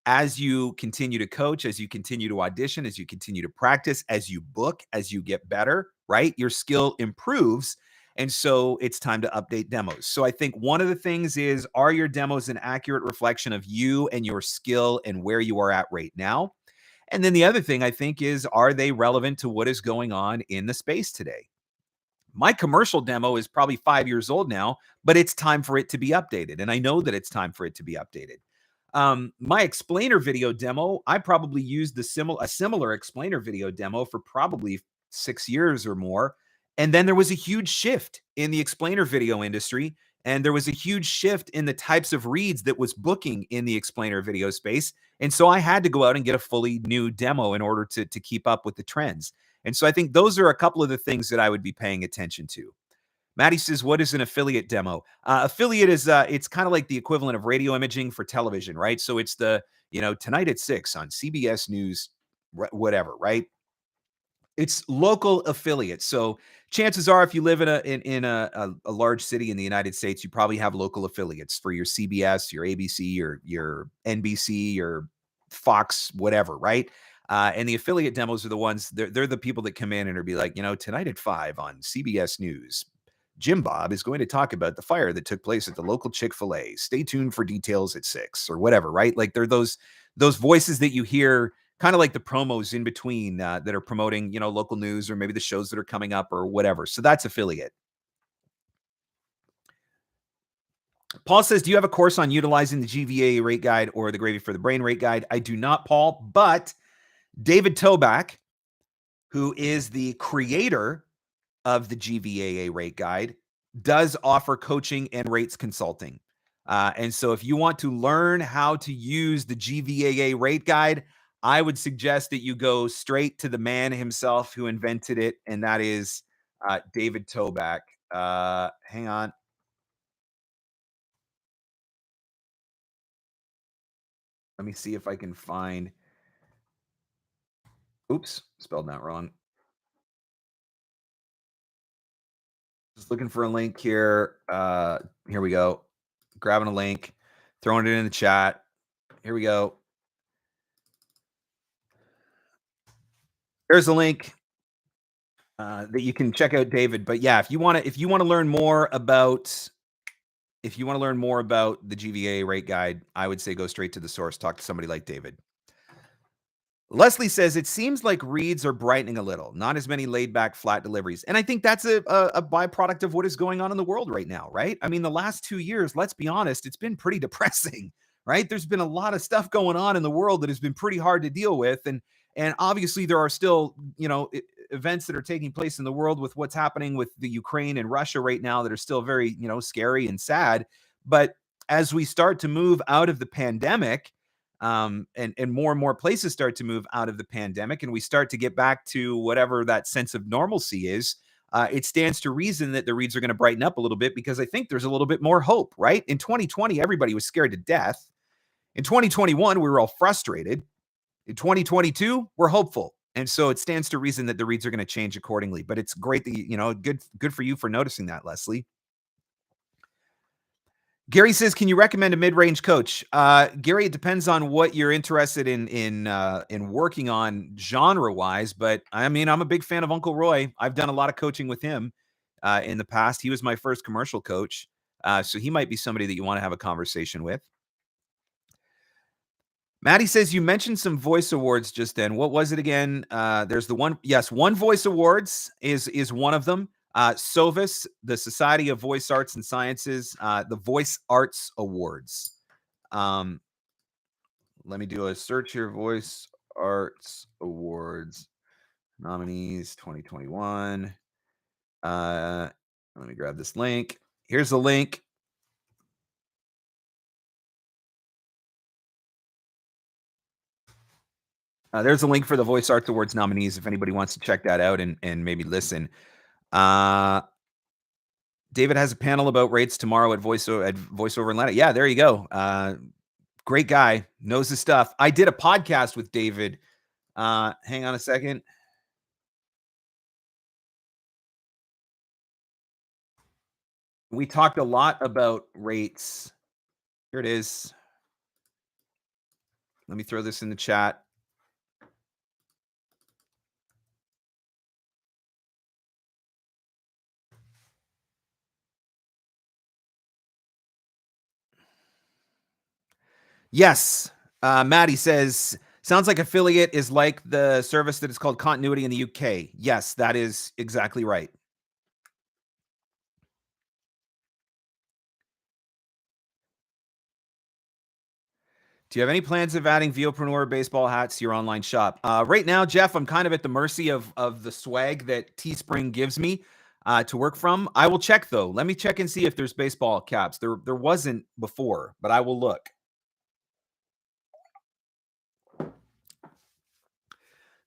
as you continue to coach, as you continue to audition, as you continue to practice, as you book, as you get better, right? Your skill improves. And so it's time to update demos. So I think one of the things is, are your demos an accurate reflection of you and your skill and where you are at right now? And then the other thing I think is, are they relevant to what is going on in the space today? My commercial demo is probably 5 years old now, but it's time for it to be updated. And I know that it's time for it to be updated. My explainer video demo, I probably used a similar explainer video demo for probably 6 years or more. And then there was a huge shift in the explainer video industry. And there was a huge shift in the types of reads that was booking in the explainer video space. And so I had to go out and get a fully new demo in order to keep up with the trends. And so I think those are a couple of the things that I would be paying attention to. Maddie says, what is an affiliate demo? Affiliate is, it's kind of like the equivalent of radio imaging for television, right? So it's tonight at 6 on CBS News, whatever, right? It's local affiliates. So chances are, if you live in a large city in the United States, you probably have local affiliates for your CBS, your ABC, your NBC, your Fox, whatever, right? And the affiliate demos are the ones, they're the people that come in and are be like, tonight at 5 on CBS News, Jim Bob is going to talk about the fire that took place at the local Chick-fil-A. Stay tuned for details at 6 or whatever, right? Like they're those voices that you hear kind of like the promos in between that are promoting, local news or maybe the shows that are coming up or whatever. So that's affiliate. Paul says, do you have a course on utilizing the GVA rate guide or the Gravy for the Brain rate guide? I do not, Paul, but David Toback, who is the creator of the GVAA rate guide, does offer coaching and rates consulting. And so if you want to learn how to use the GVAA rate guide, I would suggest that you go straight to the man himself who invented it, and that is David Toback. Hang on. Let me see if I can find. Oops, spelled that wrong. Just looking for a link here. Here we go. Grabbing a link, throwing it in the chat. Here we go. There's a link that you can check out David. But yeah, if you want to learn more about the GVA rate guide, I would say go straight to the source. Talk to somebody like David. Leslie says, it seems like reads are brightening a little, not as many laid back flat deliveries. And I think that's a byproduct of what is going on in the world right now, right? I mean, the last 2 years, let's be honest, it's been pretty depressing, right? There's been a lot of stuff going on in the world that has been pretty hard to deal with. And obviously there are still, events that are taking place in the world with what's happening with the Ukraine and Russia right now that are still very, scary and sad. But as we start to move out of the pandemic, and more and more places start to move out of the pandemic and we start to get back to whatever that sense of normalcy is, it stands to reason that the reads are going to brighten up a little bit, because I think there's a little bit more hope, right? In 2020, everybody was scared to death. In 2021, we were all frustrated. In 2022, we're hopeful. And so it stands to reason that the reads are going to change accordingly. But it's great that, good for you for noticing that, Leslie. Gary says, can you recommend a mid-range coach? Gary, it depends on what you're interested in working on genre-wise, but I mean, I'm a big fan of Uncle Roy. I've done a lot of coaching with him in the past. He was my first commercial coach, so he might be somebody that you want to have a conversation with. Maddie says, you mentioned some voice awards just then. What was it again? There's the one. Yes, One Voice Awards is one of them. SOVIS, the Society of Voice Arts and Sciences, the Voice Arts Awards. Let me do a search here. Voice Arts Awards nominees 2021. Let me grab this link. Here's the link. There's a link for the Voice Arts Awards nominees if anybody wants to check that out and maybe listen. Uh, David has a panel about rates tomorrow at Voiceover Atlanta. Yeah, there you go. Great guy, knows his stuff. I did a podcast with David. Hang on a second. We talked a lot about rates. Here it is. Let me throw this in the chat. Yes. Maddie says, sounds like affiliate is like the service that is called Continuity in the UK. Yes, that is exactly right. Do you have any plans of adding VOpreneur baseball hats to your online shop? Right now, Jeff, I'm kind of at the mercy of the swag that Teespring gives me to work from. I will check though. Let me check and see if there's baseball caps. There wasn't before, but I will look.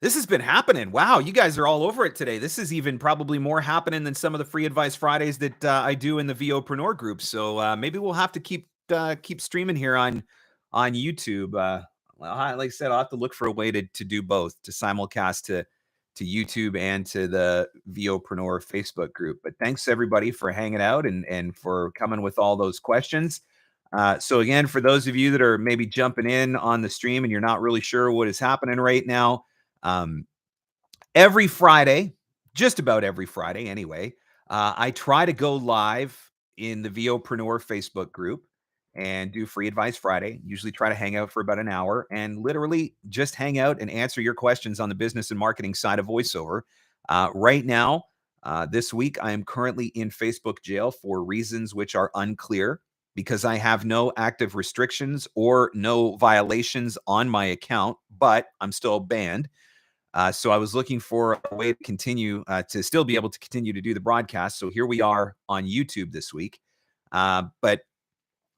This has been happening. Wow, you guys are all over it today. This is even probably more happening than some of the free advice Fridays that I do in the VOpreneur group. So maybe we'll have to keep streaming here on YouTube. Well, like I said, I'll have to look for a way to do both, to simulcast to YouTube and to the VOpreneur Facebook group. But thanks everybody for hanging out and for coming with all those questions. So again, for those of you that are maybe jumping in on the stream and you're not really sure what is happening right now, um, every Friday, just about every Friday anyway, I try to go live in the VOpreneur Facebook group and do Free Advice Friday. Usually try to hang out for about an hour and literally just hang out and answer your questions on the business and marketing side of voiceover. Right now, this week, I am currently in Facebook jail for reasons which are unclear because I have no active restrictions or no violations on my account, but I'm still banned. So I was looking for a way to continue to still be able to continue to do the broadcast. So here we are on YouTube this week. But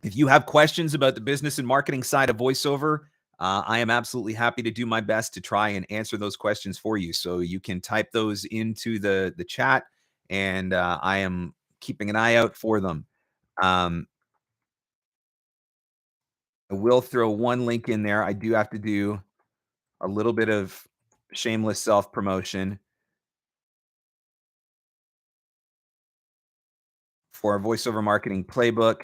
if you have questions about the business and marketing side of voiceover, I am absolutely happy to do my best to try and answer those questions for you. So you can type those into the chat, and I am keeping an eye out for them. Um, I will throw one link in there. I do have to do a little bit of shameless self promotion for a voiceover marketing playbook.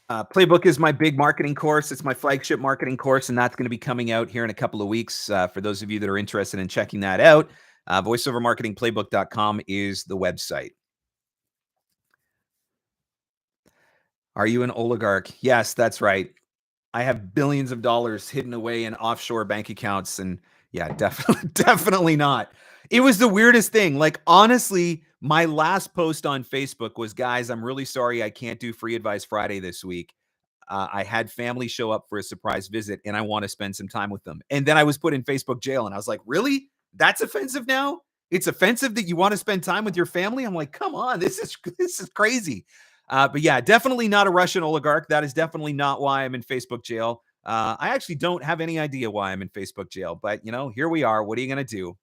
Playbook is my big marketing course. It's my flagship marketing course, and that's going to be coming out here in a couple of weeks. For those of you that are interested in checking that out, voiceovermarketingplaybook.com is the website. Are you an oligarch? Yes, that's right. I have billions of dollars hidden away in offshore bank accounts, and yeah, definitely, definitely not. It was the weirdest thing. Like, honestly, my last post on Facebook was, guys, I'm really sorry I can't do Free Advice Friday this week. I had family show up for a surprise visit and I want to spend some time with them. And then I was put in Facebook jail and I was like, really? That's offensive now? It's offensive that you want to spend time with your family? I'm like, come on, this is crazy. But yeah, definitely not a Russian oligarch. That is definitely not why I'm in Facebook jail. I actually don't have any idea why I'm in Facebook jail, but here we are. What are you going to do?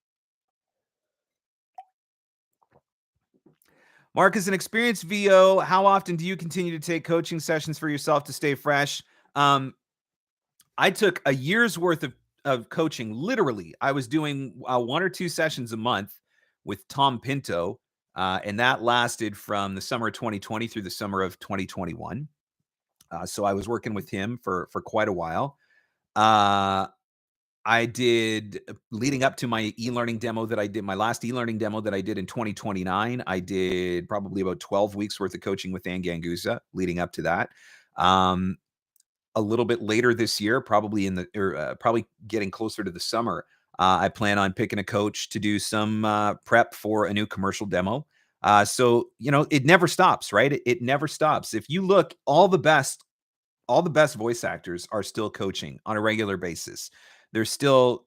Mark, is an experienced VO. How often do you continue to take coaching sessions for yourself to stay fresh? I took a year's worth of coaching. Literally, I was doing 1 or 2 sessions a month with Tom Pinto, and that lasted from the summer of 2020 through the summer of 2021. So I was working with him for quite a while. I did leading up to my e-learning demo that I did, my last e-learning demo that I did in 2029. I did probably about 12 weeks worth of coaching with Ann Ganguza leading up to that. Um, a little bit later this year, probably probably getting closer to the summer, I plan on picking a coach to do some prep for a new commercial demo. So it never stops, right? It never stops. If you look, all the best voice actors are still coaching on a regular basis. They're still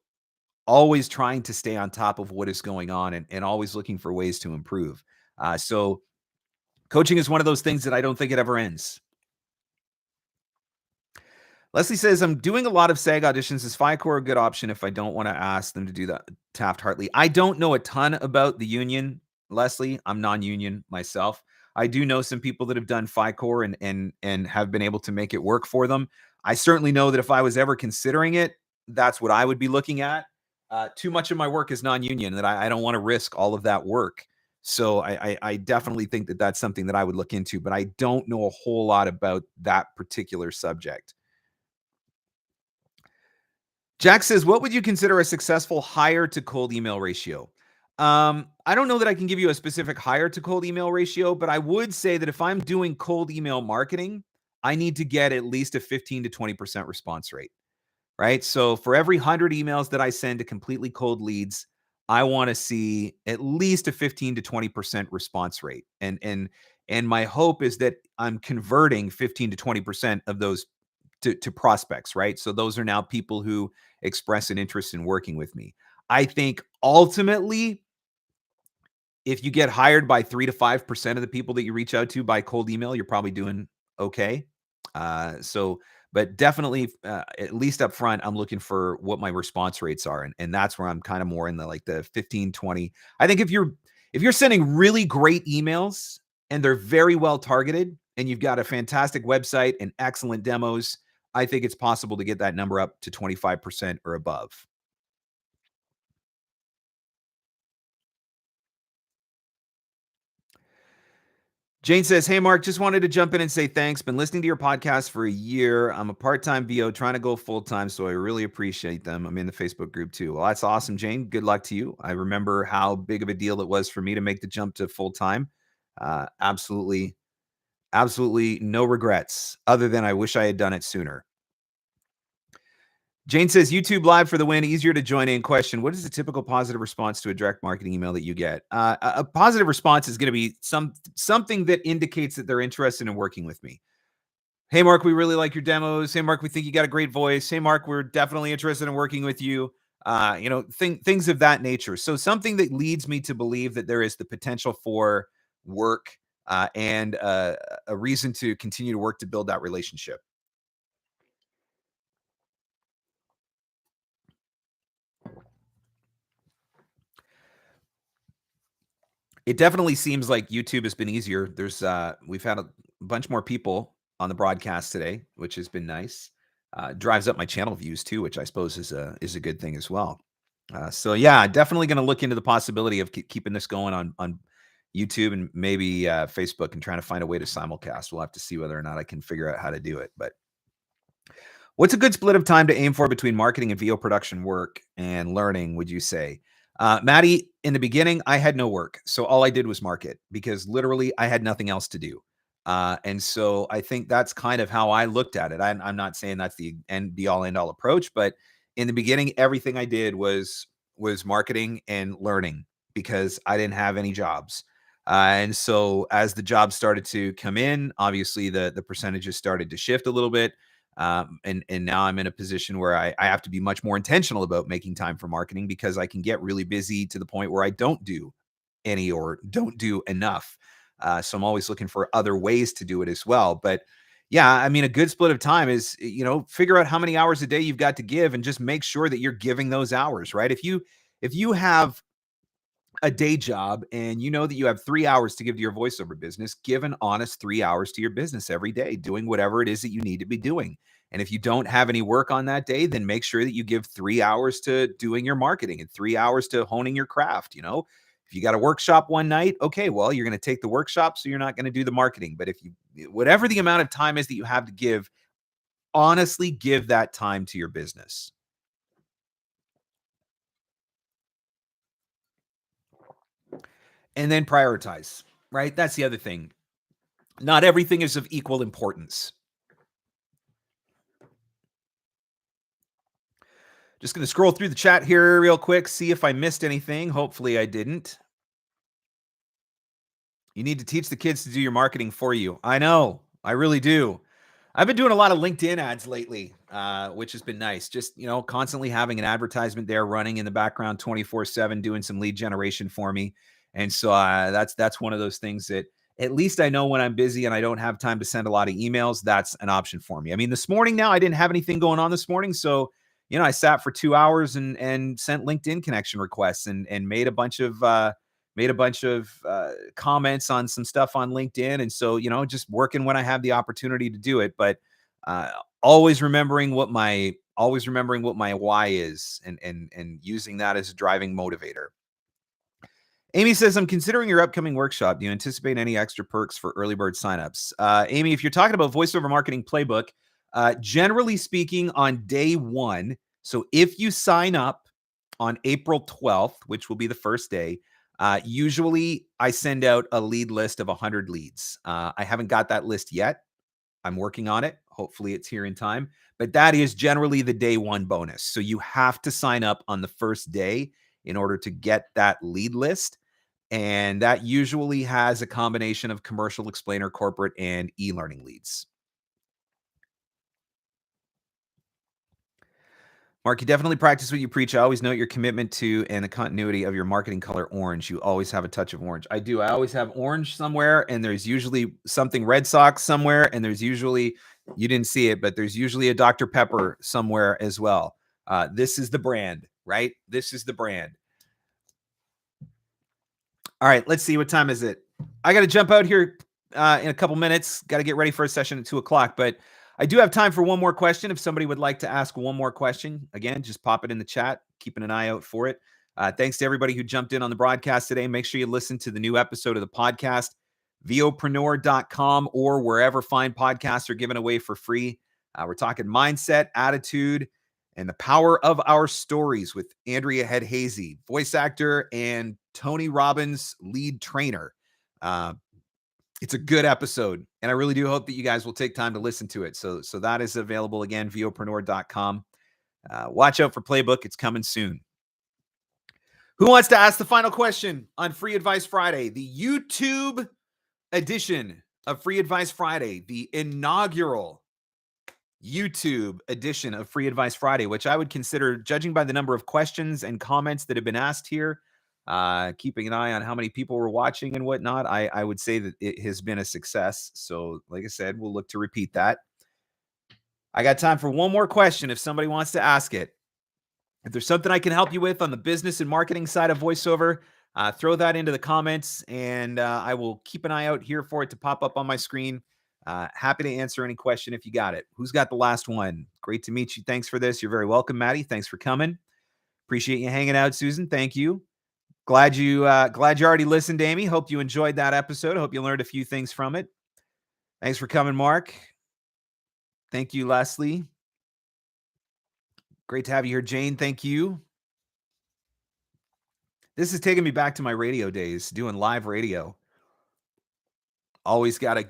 always trying to stay on top of what is going on and always looking for ways to improve. So coaching is one of those things that I don't think it ever ends. Leslie says, I'm doing a lot of SAG auditions. Is FICOR a good option if I don't want to ask them to do that? Taft-Hartley. I don't know a ton about the union, Leslie. I'm non-union myself. I do know some people that have done FICOR and have been able to make it work for them. I certainly know that if I was ever considering it, that's what I would be looking at. Too much of my work is non-union, that I don't want to risk all of that work. So I definitely think that that's something that I would look into, but I don't know a whole lot about that particular subject. Jack says, what would you consider a successful hire to cold email ratio? I don't know that I can give you a specific hire to cold email ratio, but I would say that if I'm doing cold email marketing, I need to get at least a 15 to 20% response rate, right? So for every 100 emails that I send to completely cold leads, I want to see at least a 15 to 20% response rate. And my hope is that I'm converting 15 to 20% of those to prospects, right? So those are now people who express an interest in working with me. I think ultimately, if you get hired by 3 to 5% of the people that you reach out to by cold email, you're probably doing okay. But definitely, at least up front, I'm looking for what my response rates are. And that's where I'm kind of more in the 15, 20. I think if you're sending really great emails and they're very well targeted and you've got a fantastic website and excellent demos, I think it's possible to get that number up to 25% or above. Jane says, hey, Mark, just wanted to jump in and say thanks. Been listening to your podcast for a year. I'm a part-time VO trying to go full-time, so I really appreciate them. I'm in the Facebook group too. Well, that's awesome, Jane. Good luck to you. I remember how big of a deal it was for me to make the jump to full-time. Absolutely, absolutely no regrets other than I wish I had done it sooner. Jane says, YouTube live for the win. Easier to join in. Question: what is the typical positive response to a direct marketing email that you get? A positive response is going to be something that indicates that they're interested in working with me. Hey, Mark, we really like your demos. Hey, Mark, we think you got a great voice. Hey, Mark, we're definitely interested in working with you. Things of that nature. So something that leads me to believe that there is the potential for work and a reason to continue to work to build that relationship. It definitely seems like YouTube has been easier. We've had a bunch more people on the broadcast today, which has been nice. Drives up my channel views too, which I suppose is a good thing as well. So yeah, definitely going to look into the possibility of keeping this going on YouTube and maybe Facebook and trying to find a way to simulcast. We'll have to see whether or not I can figure out how to do it. But what's a good split of time to aim for between marketing and VO production work and learning, would you say? Maddie, in the beginning, I had no work. So all I did was market because literally I had nothing else to do. And so I think that's kind of how I looked at it. I'm not saying that's the end be all end all approach, but in the beginning, everything I did was marketing and learning because I didn't have any jobs. And so as the jobs started to come in, obviously the percentages started to shift a little bit. And now I'm in a position where I have to be much more intentional about making time for marketing because I can get really busy to the point where I don't do any or don't do enough. So I'm always looking for other ways to do it as well. But yeah, I mean, a good split of time is, figure out how many hours a day you've got to give and just make sure that you're giving those hours, right? If you have a day job and you know that you have 3 hours to give to your voiceover business, give an honest 3 hours to your business every day, doing whatever it is that you need to be doing. And if you don't have any work on that day, then make sure that you give 3 hours to doing your marketing and 3 hours to honing your craft. If you got a workshop one night, okay, well, you're going to take the workshop, so you're not going to do the marketing. But whatever the amount of time is that you have to give, honestly give that time to your business. And then prioritize, right? That's the other thing. Not everything is of equal importance. Just going to scroll through the chat here real quick, see if I missed anything. Hopefully I didn't. You need to teach the kids to do your marketing for you. I know. I really do. I've been doing a lot of LinkedIn ads lately, which has been nice. Just, constantly having an advertisement there running in the background 24/7, doing some lead generation for me. And so that's one of those things that at least I know when I'm busy and I don't have time to send a lot of emails, that's an option for me. I mean, this morning now, I didn't have anything going on this morning. So, I sat for 2 hours and sent LinkedIn connection requests and made a bunch of comments on some stuff on LinkedIn. And so, just working when I have the opportunity to do it. But uh, always remembering what my why is and using that as a driving motivator. Amy says, I'm considering your upcoming workshop. Do you anticipate any extra perks for early bird signups? Amy, if you're talking about voiceover marketing playbook, generally speaking, on day one, so if you sign up on April 12th, which will be the first day, usually I send out a lead list of 100 leads. I haven't got that list yet. I'm working on it. Hopefully it's here in time, but that is generally the day one bonus. So you have to sign up on the first day in order to get that lead list. And that usually has a combination of commercial, explainer, corporate, and e-learning leads. Mark, you definitely practice what you preach. I always note your commitment to and the continuity of your marketing color orange. You always have a touch of orange. I do. I always have orange somewhere, and there's usually something Red Sox somewhere, and there's usually, you didn't see it, but there's usually a Dr. Pepper somewhere as well. This is the brand, right? This is the brand. All right, let's see. What time is it? I got to jump out here in a couple minutes. Got to get ready for a session at 2:00, but I do have time for one more question. If somebody would like to ask one more question, again, just pop it in the chat. Keeping an eye out for it. Thanks to everybody who jumped in on the broadcast today. Make sure you listen to the new episode of the podcast, VOpreneur.com, or wherever fine podcasts are given away for free. We're talking mindset, attitude, and the power of our stories with Andrea Head Hazy, voice actor and Tony Robbins lead trainer. It's a good episode, and I really do hope that you guys will take time to listen to it. So that is available again, VOpreneur.com. Watch out for Playbook. It's coming soon. Who wants to ask the final question on Free Advice Friday, the YouTube edition of Free Advice Friday, the inaugural YouTube edition of Free Advice Friday, which I would consider, judging by the number of questions and comments that have been asked here, keeping an eye on how many people were watching and whatnot, I would say that it has been a success. So like I said, we'll look to repeat that. I got time for one more question if somebody wants to ask it. If there's something I can help you with on the business and marketing side of voiceover, throw that into the comments, and I will keep an eye out here for it to pop up on my screen. Happy to answer any question if you got it. Who's got the last one? Great to meet you. Thanks for this. You're very welcome, Maddie. Thanks for coming. Appreciate you hanging out, Susan. Thank you. Glad you already listened, Amy. Hope you enjoyed that episode. Hope you learned a few things from it. Thanks for coming, Mark. Thank you, Leslie. Great to have you here, Jane. Thank you. This is taking me back to my radio days, doing live radio. Always got to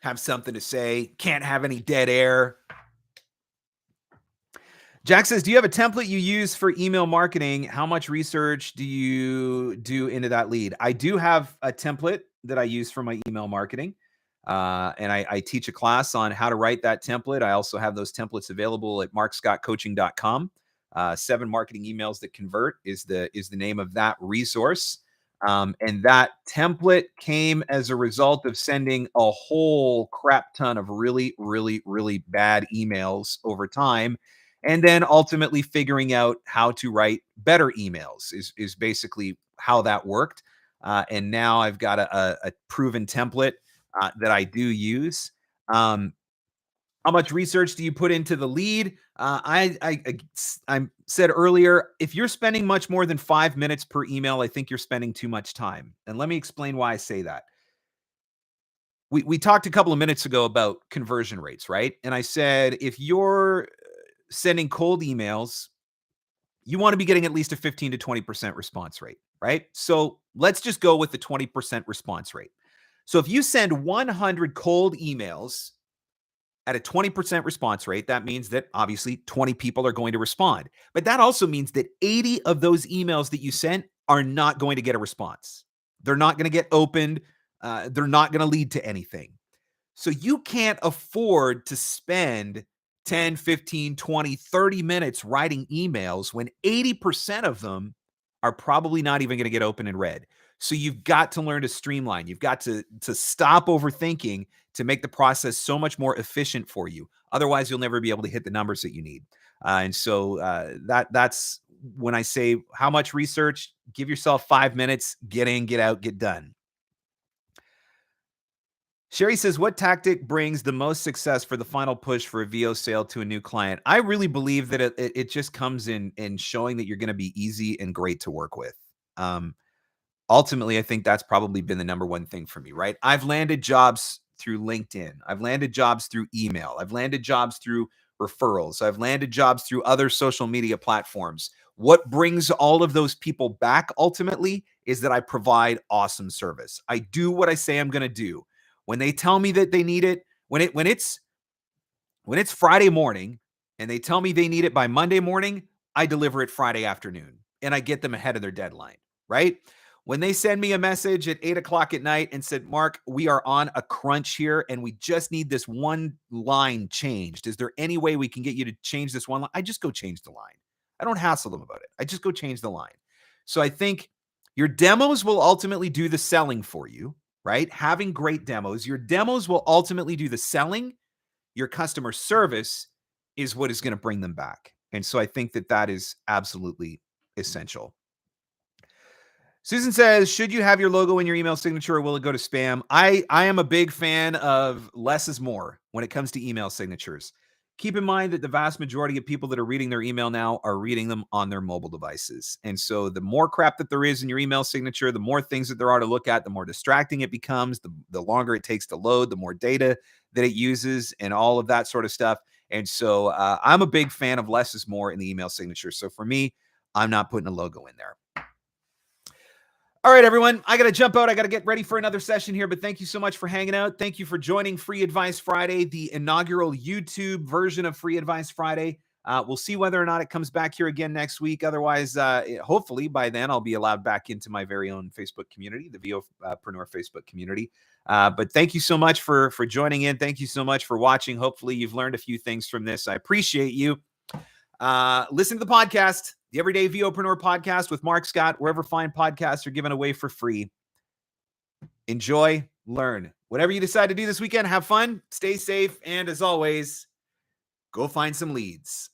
have something to say. Can't have any dead air. Jack says, do you have a template you use for email marketing? How much research do you do into that lead? I do have a template that I use for my email marketing. And I teach a class on how to write that template. I also have those templates available at markscottcoaching.com. 7 marketing emails that convert is the name of that resource. And that template came as a result of sending a whole crap ton of really, really, really bad emails over time. And then ultimately figuring out how to write better emails is basically how that worked. And now I've got a proven template that I do use. How much research do you put into the lead? I said earlier, if you're spending much more than 5 minutes per email, I think you're spending too much time. And let me explain why I say that. We talked a couple of minutes ago about conversion rates, right? And I said, if you're sending cold emails, you want to be getting at least a 15 to 20% response rate, right? So let's just go with the 20% response rate. So if you send 100 cold emails at a 20% response rate, that means that obviously 20 people are going to respond. But that also means that 80 of those emails that you sent are not going to get a response. They're not going to get opened. They're not going to lead to anything. So you can't afford to spend 10, 15, 20, 30 minutes writing emails when 80% of them are probably not even going to get open and read. So you've got to learn to streamline. You've got to stop overthinking to make the process so much more efficient for you. Otherwise, you'll never be able to hit the numbers that you need. That's when I say how much research, give yourself 5 minutes, get in, get out, get done. Sherry says, what tactic brings the most success for the final push for a VO sale to a new client? I really believe that it just comes in showing that you're going to be easy and great to work with. Ultimately, I think that's probably been the number one thing for me, right? I've landed jobs through LinkedIn. I've landed jobs through email. I've landed jobs through referrals. I've landed jobs through other social media platforms. What brings all of those people back ultimately is that I provide awesome service. I do what I say I'm going to do. When they tell me that they need it, when it's Friday morning and they tell me they need it by Monday morning, I deliver it Friday afternoon and I get them ahead of their deadline, right? When they send me a message at 8:00 at night and said, Mark, we are on a crunch here and we just need this one line changed. Is there any way we can get you to change this one line? I just go change the line. I don't hassle them about it. I just go change the line. So I think your demos will ultimately do the selling for you, right? Having great demos. Your demos will ultimately do the selling. Your customer service is what is going to bring them back. And so I think that is absolutely essential. Susan says, should you have your logo in your email signature or will it go to spam? I am a big fan of less is more when it comes to email signatures. Keep in mind that the vast majority of people that are reading their email now are reading them on their mobile devices. And so the more crap that there is in your email signature, the more things that there are to look at, the more distracting it becomes, the longer it takes to load, the more data that it uses and all of that sort of stuff. And so I'm a big fan of less is more in the email signature. So for me, I'm not putting a logo in there. All right, everyone, I got to jump out. I got to get ready for another session here, but thank you so much for hanging out. Thank you for joining Free Advice Friday, the inaugural YouTube version of Free Advice Friday. We'll see whether or not it comes back here again next week. Otherwise, hopefully by then I'll be allowed back into my very own Facebook community, the VOpreneur Facebook community. But thank you so much for joining in. Thank you so much for watching. Hopefully you've learned a few things from this. I appreciate you. Listen to the podcast, the Everyday VOpreneur podcast with Marc Scott, wherever fine podcasts are given away for free. Enjoy, learn. Whatever you decide to do this weekend, have fun, stay safe, and as always, go find some leads.